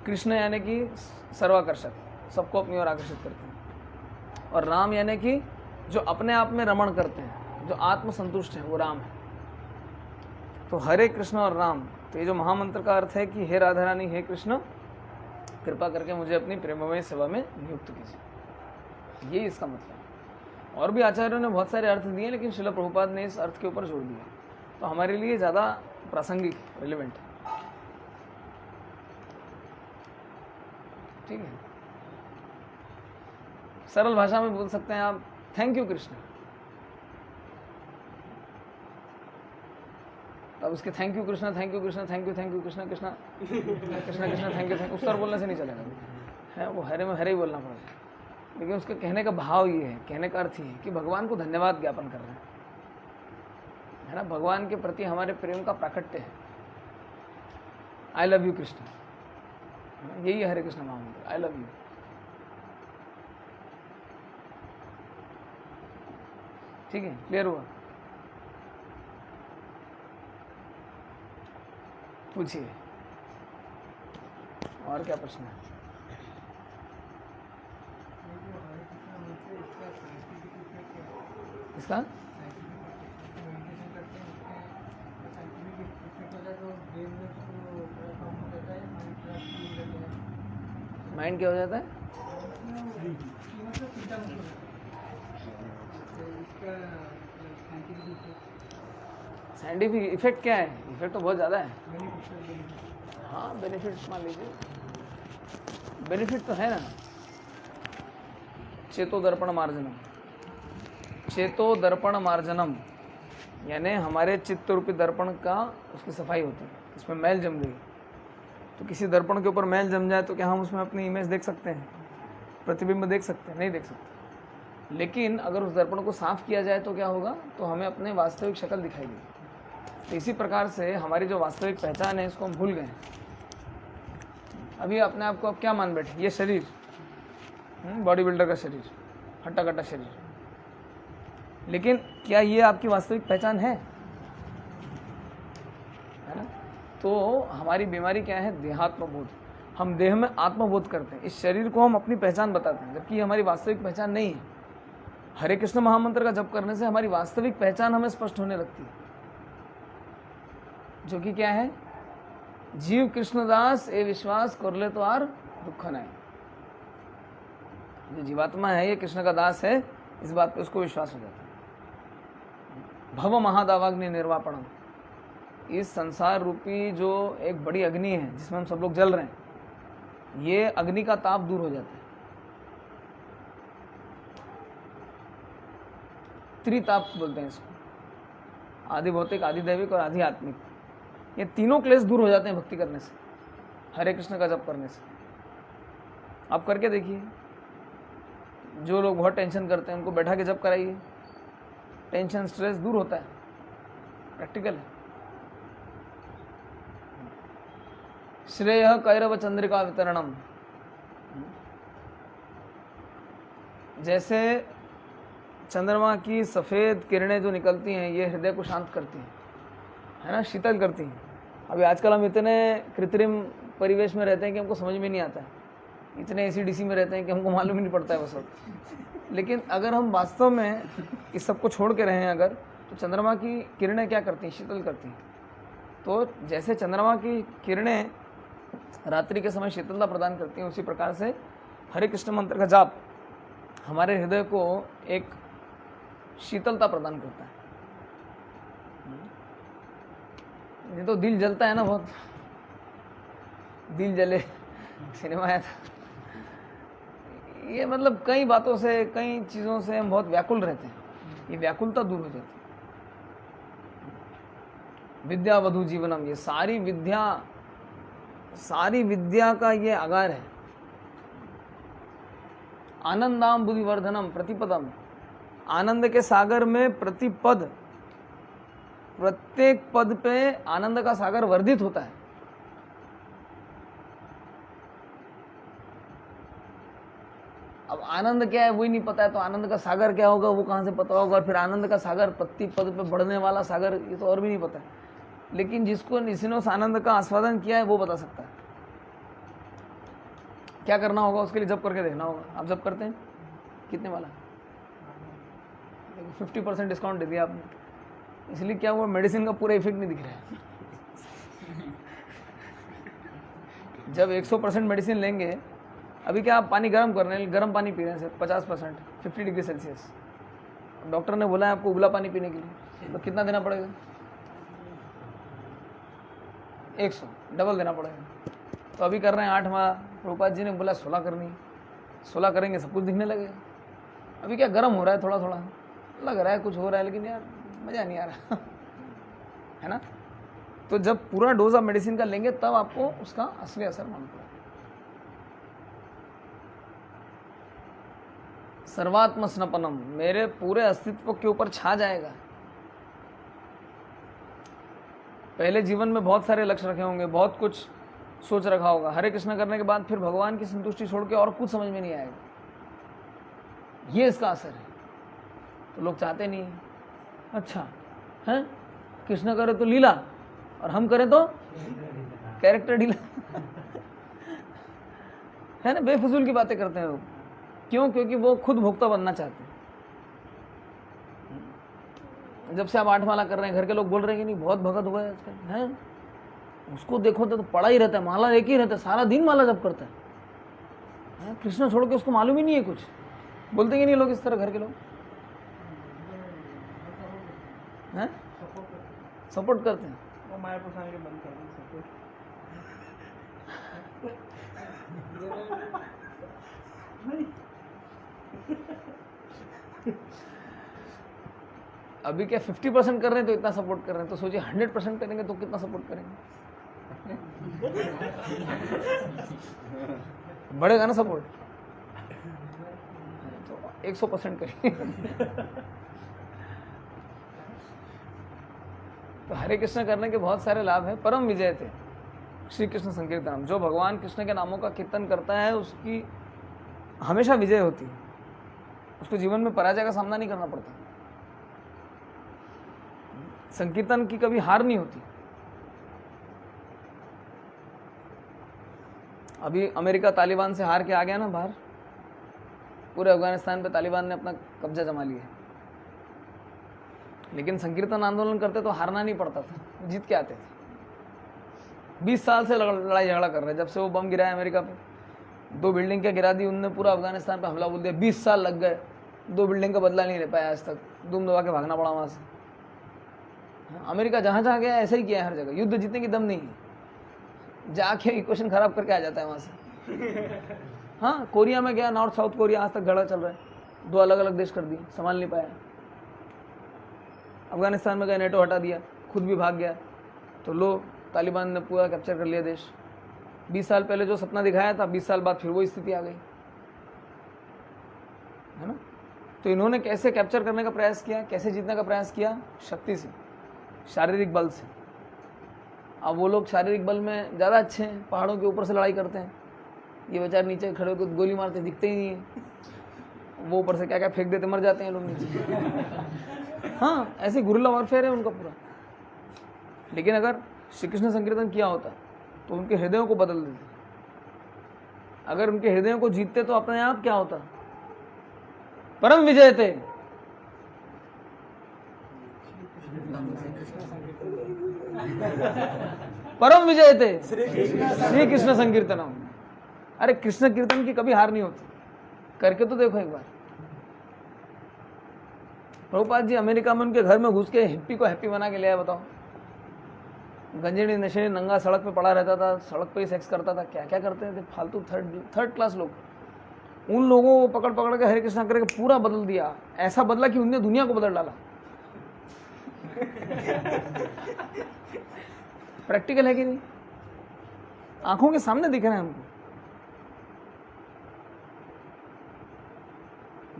A: कृष्ण यानी कि सर्वाकर्षक, सबको अपनी ओर आकर्षित करते हैं। और राम यानी कि जो अपने आप में रमण करते हैं, जो आत्मसंतुष्ट है, वो राम है। तो हरे कृष्ण और राम, तो ये जो महामंत्र का अर्थ है कि हे राधा रानी, हे कृष्ण, कृपा करके मुझे अपनी प्रेममय सेवा में नियुक्त कीजिए, ये इसका मतलब है। और भी आचार्यों ने बहुत सारे अर्थ दिए, लेकिन श्रील प्रभुपाद ने इस अर्थ के ऊपर जोर दिया, तो हमारे लिए ज़्यादा प्रासंगिक, रिलेवेंट है। ठीक है, सरल भाषा में बोल सकते हैं आप, थैंक यू कृष्ण। तब उसके thank you Krishna, thank you Krishna, thank you Krishna, Krishna Krishna Krishna, thank you उस तरह बोलने से नहीं चलेगा, है वो हरे में हरे ही बोलना पड़ेगा। लेकिन उसके कहने का भाव ये है, कहने का अर्थ ये है कि भगवान को धन्यवाद ज्ञापन कर रहे हैं, है ना, भगवान के प्रति हमारे प्रेम का प्राकट्य है। आई लव यू कृष्ण, यही है हरे कृष्ण महामंत्र, आई लव यू। ठीक है, क्लियर हुआ? पूछिए और क्या प्रश्न है? इसका माइंड क्या हो जाता है? साइंटिफिक इफेक्ट क्या है? इफेक्ट तो बहुत ज़्यादा है। हाँ, बेनिफिट मान लीजिए, बेनिफिट तो है ना। चेतो दर्पण मार्जनम, चेतो दर्पण मार्जनम यानी हमारे चित्त रूपी दर्पण का, उसकी सफाई होती है। इसमें मैल जम गई, तो किसी दर्पण के ऊपर मैल जम जाए तो क्या हम उसमें अपनी इमेज देख सकते हैं, प्रतिबिंब देख सकते हैं? नहीं देख सकते। लेकिन अगर उस दर्पण को साफ किया जाए तो क्या होगा? तो हमें अपने वास्तविक शक्ल दिखाई देगी। तो इसी प्रकार से हमारी जो वास्तविक पहचान है, इसको हम भूल गए। अभी अपने आप को अब क्या मान बैठे? ये शरीर, बॉडी बिल्डर का शरीर, हट्टा कट्टा शरीर, लेकिन क्या ये आपकी वास्तविक पहचान है ना? तो हमारी बीमारी क्या है? देहात्मबोध। हम देह में आत्मबोध करते हैं, इस शरीर को हम अपनी पहचान बताते हैं, जबकि हमारी वास्तविक पहचान नहीं है। हरे कृष्ण महामंत्र का जप करने से हमारी वास्तविक पहचान हमें स्पष्ट होने लगती है, जो कि क्या है? जीव कृष्णदास ए विश्वास कर ले तो आर दुख नहीं। जो जीवात्मा है, ये कृष्ण का दास है, इस बात पे उसको विश्वास हो जाता है। भव महादावाग्नि निर्वापणम, इस संसार रूपी जो एक बड़ी अग्नि है जिसमें हम सब लोग जल रहे हैं, ये अग्नि का ताप दूर हो जाता है। त्रिताप बोलते हैं इसको, आदि भौतिक, आदि दैविक और आदि आत्मिक। ये तीनों क्लेश दूर हो जाते हैं भक्ति करने से, हरे कृष्ण का जप करने से। आप करके देखिए, जो लोग बहुत टेंशन करते हैं उनको बैठा के जप कराइए, टेंशन स्ट्रेस दूर होता है, प्रैक्टिकल है। श्रेय कैरव चंद्रिका वितरणम, जैसे चंद्रमा की सफ़ेद किरणें जो निकलती हैं, ये हृदय को शांत करती हैं, है ना, शीतल करती हैं। अभी आजकल हम इतने कृत्रिम परिवेश में रहते हैं कि हमको समझ में नहीं आता है, इतने ACDC में रहते हैं कि हमको मालूम ही नहीं पड़ता है वो सब। लेकिन अगर हम वास्तव में इस सब को छोड़ के रहें अगर, तो चंद्रमा की किरणें क्या करती हैं? शीतल करती हैं। तो जैसे चंद्रमा की किरणें रात्रि के समय शीतलता प्रदान करती हैं, उसी प्रकार से हरे कृष्ण मंत्र का जाप हमारे हृदय को एक शीतलता प्रदान करता है। ये तो दिल जलता है ना, बहुत दिल जले सिनेमा आया था। ये मतलब कई बातों से, कई चीज़ों से हम बहुत व्याकुल रहते हैं, ये व्याकुलता दूर हो जाती है। विद्या वधु जीवनम, ये सारी विद्या का ये आगार है, आनंदाम बुद्धिवर्धनम प्रतिपदम, आनंद के सागर में प्रतिपद, प्रत्येक पद पे आनंद का सागर वर्धित होता है। अब आनंद क्या है वही नहीं पता है, तो आनंद का सागर क्या होगा वो कहाँ से पता होगा, और फिर आनंद का सागर प्रति पद पे बढ़ने वाला सागर, ये तो और भी नहीं पता है। लेकिन जिसको जिसने उस आनंद का आस्वादन किया है वो बता सकता है। क्या करना होगा उसके लिए, जब करके देखना होगा। आप जब करते हैं कितने वाला, 50% डिस्काउंट दे दिया आपने, इसलिए क्या हुआ, मेडिसिन का पूरा इफेक्ट नहीं दिख रहा है। जब 100% मेडिसिन लेंगे, अभी क्या आप पानी गर्म कर रहे हैं, गर्म पानी पी रहे हैं सिर्फ 50%, 50 डिग्री सेल्सियस, डॉक्टर ने बोला है आपको उबला पानी पीने के लिए, तो कितना देना पड़ेगा, 100, डबल देना पड़ेगा। तो अभी कर रहे हैं 8 माह, प्रभुपाद जी ने बोला 16 करनी है, 16 करेंगे सब कुछ दिखने लगेगा। अभी क्या गर्म हो रहा है, थोड़ा थोड़ा लग रहा है कुछ हो रहा है, लेकिन यार मज़ा नहीं आ रहा है ना। तो जब पूरा डोज आप मेडिसिन का लेंगे तब आपको उसका असली असर मालूम पड़ेगा। सर्वात्म स्नपनम, मेरे पूरे अस्तित्व के ऊपर छा जाएगा। पहले जीवन में बहुत सारे लक्ष्य रखे होंगे, बहुत कुछ सोच रखा होगा, हरे कृष्ण करने के बाद फिर भगवान की संतुष्टि छोड़ के और कुछ समझ में नहीं आएगा, ये इसका असर है। तो लोग चाहते नहीं है, अच्छा है कृष्ण करे तो लीला और हम करें तो कैरेक्टर ढीला है ना, बेफजूल की बातें करते हैं लोग। क्यों? क्योंकि वो खुद भोक्ता बनना चाहते हैं। जब से आप 8 माला कर रहे हैं, घर के लोग बोल रहे हैं कि नहीं बहुत भगत हुआ है आजकल, है उसको देखो तो पड़ा ही रहता है, माला एक ही रहता है, सारा दिन माला जप करता है, कृष्ण छोड़ के उसको मालूम ही नहीं है कुछ। बोलते कि नहीं लोग इस तरह, घर के लोग हैं, सपोर्ट करते हैं। अभी क्या 50% कर रहे हैं तो इतना सपोर्ट कर रहे हैं, तो सोचिए 100% करेंगे तो कितना सपोर्ट करेंगे, बढ़ेगा ना सपोर्ट। तो 100% करेंगे तो हरे कृष्ण करने के बहुत सारे लाभ हैं। परम विजय थे श्री कृष्ण संकीर्तन, जो भगवान कृष्ण के नामों का कीर्तन करता है उसकी हमेशा विजय होती है, उसको जीवन में पराजय का सामना नहीं करना पड़ता। संकीर्तन की कभी हार नहीं होती। अभी अमेरिका तालिबान से हार के आ गया ना बाहर, पूरे अफगानिस्तान पे तालिबान ने अपना कब्जा जमा लिया, लेकिन संकीर्तन आंदोलन करते तो हारना नहीं पड़ता था, जीत के आते थे। 20 साल से लड़ाई झगड़ा कर रहे हैं, जब से वो बम गिराया अमेरिका पे, 2 बिल्डिंग क्या गिरा दी उनने, पूरा अफगानिस्तान पे हमला बोल दिया। 20 साल लग गए, 2 बिल्डिंग का बदला नहीं ले पाया आज तक, दुम दबा के भागना पड़ा वहाँ से। अमेरिका जहाँ जहाँ गया ऐसा ही किया है, हर जगह युद्ध जीतने की दम नहीं है, जाके इक्वेशन खराब करके आ जाता है वहाँ से। हाँ, कोरिया में गया, नॉर्थ साउथ कोरिया, आज तक झगड़ा चल रहा है, 2 अलग अलग देश कर दिए, संभाल नहीं पाया। अफगानिस्तान में गया, नेटो हटा दिया, खुद भी भाग गया, तो लो तालिबान ने पूरा कैप्चर कर लिया देश। 20 साल पहले जो सपना दिखाया था, 20 साल बाद फिर वो स्थिति आ गई, है ना। तो इन्होंने कैसे कैप्चर करने का प्रयास किया, कैसे जीतने का प्रयास किया? शक्ति से, शारीरिक बल से। अब वो लोग शारीरिक बल में ज़्यादा अच्छे हैं, पहाड़ों के ऊपर से लड़ाई करते हैं, ये बेचारे नीचे खड़े होकर गोली मारते, दिखते ही नहीं है, वो ऊपर से क्या क्या फेंक देते, मर जाते हैं लोग नीचे। हाँ, ऐसे गुरिल्ला वॉरफेयर है उनका पूरा। लेकिन अगर श्री कृष्ण संकीर्तन किया होता तो उनके हृदयों को बदल देते। अगर उनके हृदयों को जीतते तो अपने आप क्या होता? परम विजय थे। परम विजय थे श्री कृष्ण संकीर्तनम। अरे कृष्ण कीर्तन की कभी हार नहीं होती, करके तो देखो एक बार। प्रभुपाद जी अमेरिका में उनके घर में घुस के हिप्पी को हैप्पी बना के ले आए, बताओ। गंजेड़ी नशे नंगा सड़क पे पड़ा रहता था, सड़क पे ही सेक्स करता था, क्या क्या करते थे फालतू थर्ड क्लास लोग। उन लोगों को पकड़ पकड़ के हरे कृष्णा करके पूरा बदल दिया, ऐसा बदला कि उनने दुनिया को बदल डाला। प्रैक्टिकल है कि नहीं? आंखों के सामने दिख रहे हैं हमको।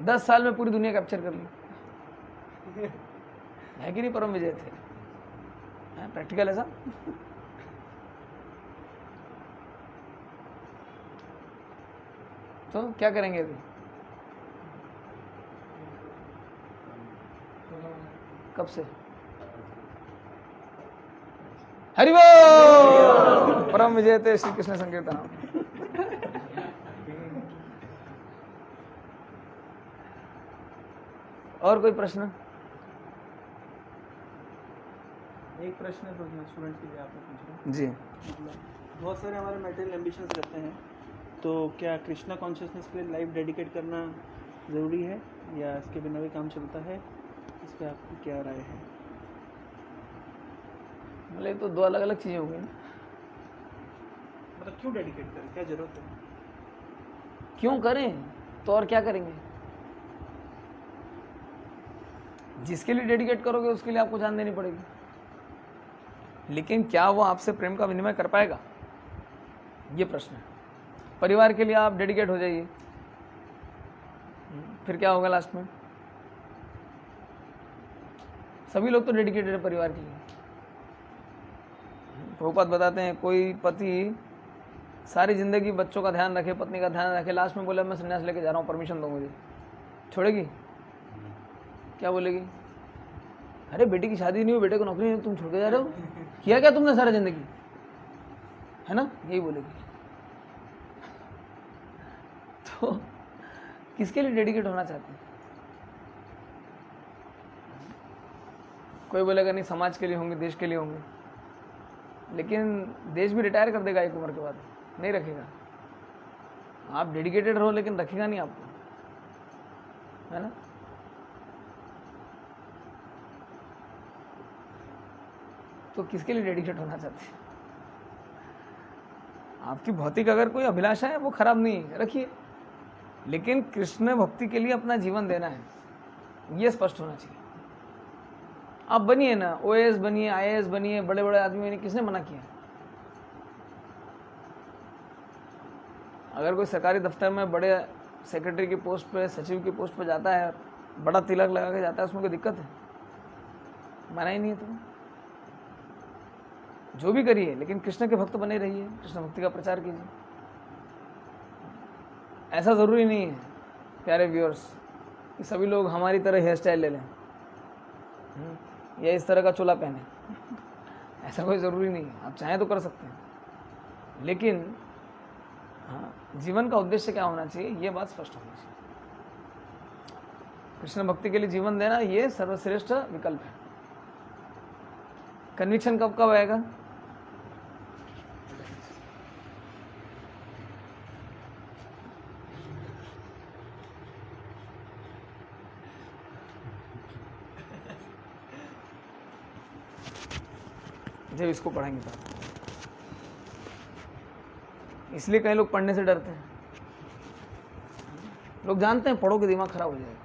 A: 10 साल में पूरी दुनिया कैप्चर कर ली, है कि नहीं? परम विजय थे, प्रैक्टिकल ऐसा। तो क्या करेंगे अभी? कब से? हरि बोल। परम विजय थे श्री कृष्ण संकीर्तन। और कोई प्रश्न?
H: एक प्रश्न है स्टूडेंट के लिए आपने पूछा
A: जी।
H: मतलब बहुत सारे हमारे मेटेरियल एम्बिशंस रहते हैं, तो क्या कृष्णा कॉन्शियसनेस के लिए लाइफ डेडिकेट करना ज़रूरी है या इसके बिना भी काम चलता है? इस पर आपकी क्या राय है?
A: मतलब तो दो अलग अलग चीजें होंगी ना।
H: मतलब क्यों डेडिकेट करें, क्या जरूरत है?
A: क्यों करें तो और क्या करेंगे? जिसके लिए डेडिकेट करोगे उसके लिए आपको जान देनी पड़ेगी, लेकिन क्या वो आपसे प्रेम का विनिमय कर पाएगा, ये प्रश्न है। परिवार के लिए आप डेडिकेट हो जाइए, फिर क्या होगा लास्ट में? सभी लोग तो डेडिकेटेड है परिवार के लिए। प्रभुपाद बताते हैं कोई पति सारी जिंदगी बच्चों का ध्यान रखे, पत्नी का ध्यान रखे, लास्ट में बोले मैं संन्यास लेके जा रहा हूँ, परमिशन दो मुझे, छोड़ेगी? क्या बोलेगी? अरे बेटी की शादी नहीं हुई, बेटे को नौकरी नहीं, तुम छोड़ के जा रहे हो, किया क्या तुमने सारा जिंदगी, है ना? यही बोलेगी। तो किसके लिए डेडिकेट होना चाहते हैं? कोई बोलेगा नहीं समाज के लिए होंगे, देश के लिए होंगे, लेकिन देश भी रिटायर कर देगा एक उम्र के बाद, नहीं रखेगा। आप डेडिकेटेड रहो लेकिन रखेगा नहीं आपको, है ना? तो किसके लिए डेडिकेट होना चाहते हैं? आपकी भौतिक अगर कोई अभिलाषा है वो खराब नहीं है, रखिए, लेकिन कृष्ण भक्ति के लिए अपना जीवन देना है, ये स्पष्ट होना चाहिए। आप बनिए ना, ओएएस बनिए, आईएएस बनिए, बड़े बड़े आदमी बनिए, किसने मना किया? अगर कोई सरकारी दफ्तर में बड़े सेक्रेटरी की पोस्ट पे, सचिव की पोस्ट पे जाता है, बड़ा तिलक लगा के जाता है, उसमें कोई दिक्कत है? मना ही नहीं है। तो जो भी करिए लेकिन कृष्ण के भक्त बने रहिए, कृष्ण भक्ति का प्रचार कीजिए। ऐसा ज़रूरी नहीं है प्यारे व्यूअर्स कि सभी लोग हमारी तरह हेयर स्टाइल ले लें या इस तरह का चोला पहने, ऐसा कोई ज़रूरी नहीं है। आप चाहें तो कर सकते हैं, लेकिन हाँ, जीवन का उद्देश्य क्या होना चाहिए ये बात स्पष्ट होनी चाहिए। कृष्ण भक्ति के लिए जीवन देना ये सर्वश्रेष्ठ विकल्प है। कन्विक्शन कब कब आएगा? जब इसको पढ़ेंगे तब। इसलिए कई लोग पढ़ने से डरते हैं। लोग जानते हैं पढ़ोगे दिमाग खराब हो जाएगा।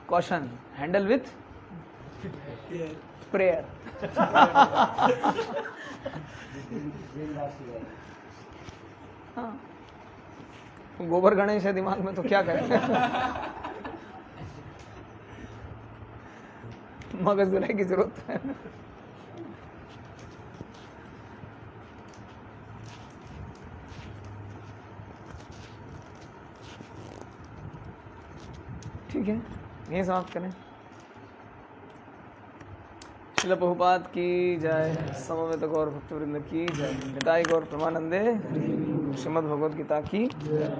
A: Caution, handle with prayer. हाँ, गोबर गणेश है दिमाग में तो क्या करें? मगज धुलाई की जरूरत है। ठीक है, यही समाप्त करें। श्रील प्रभुपाद की जय, समवेत गौर भक्तवृंद की जय, निताई गौर प्रमानंदे, श्रीमद् भगवद गीता की जय।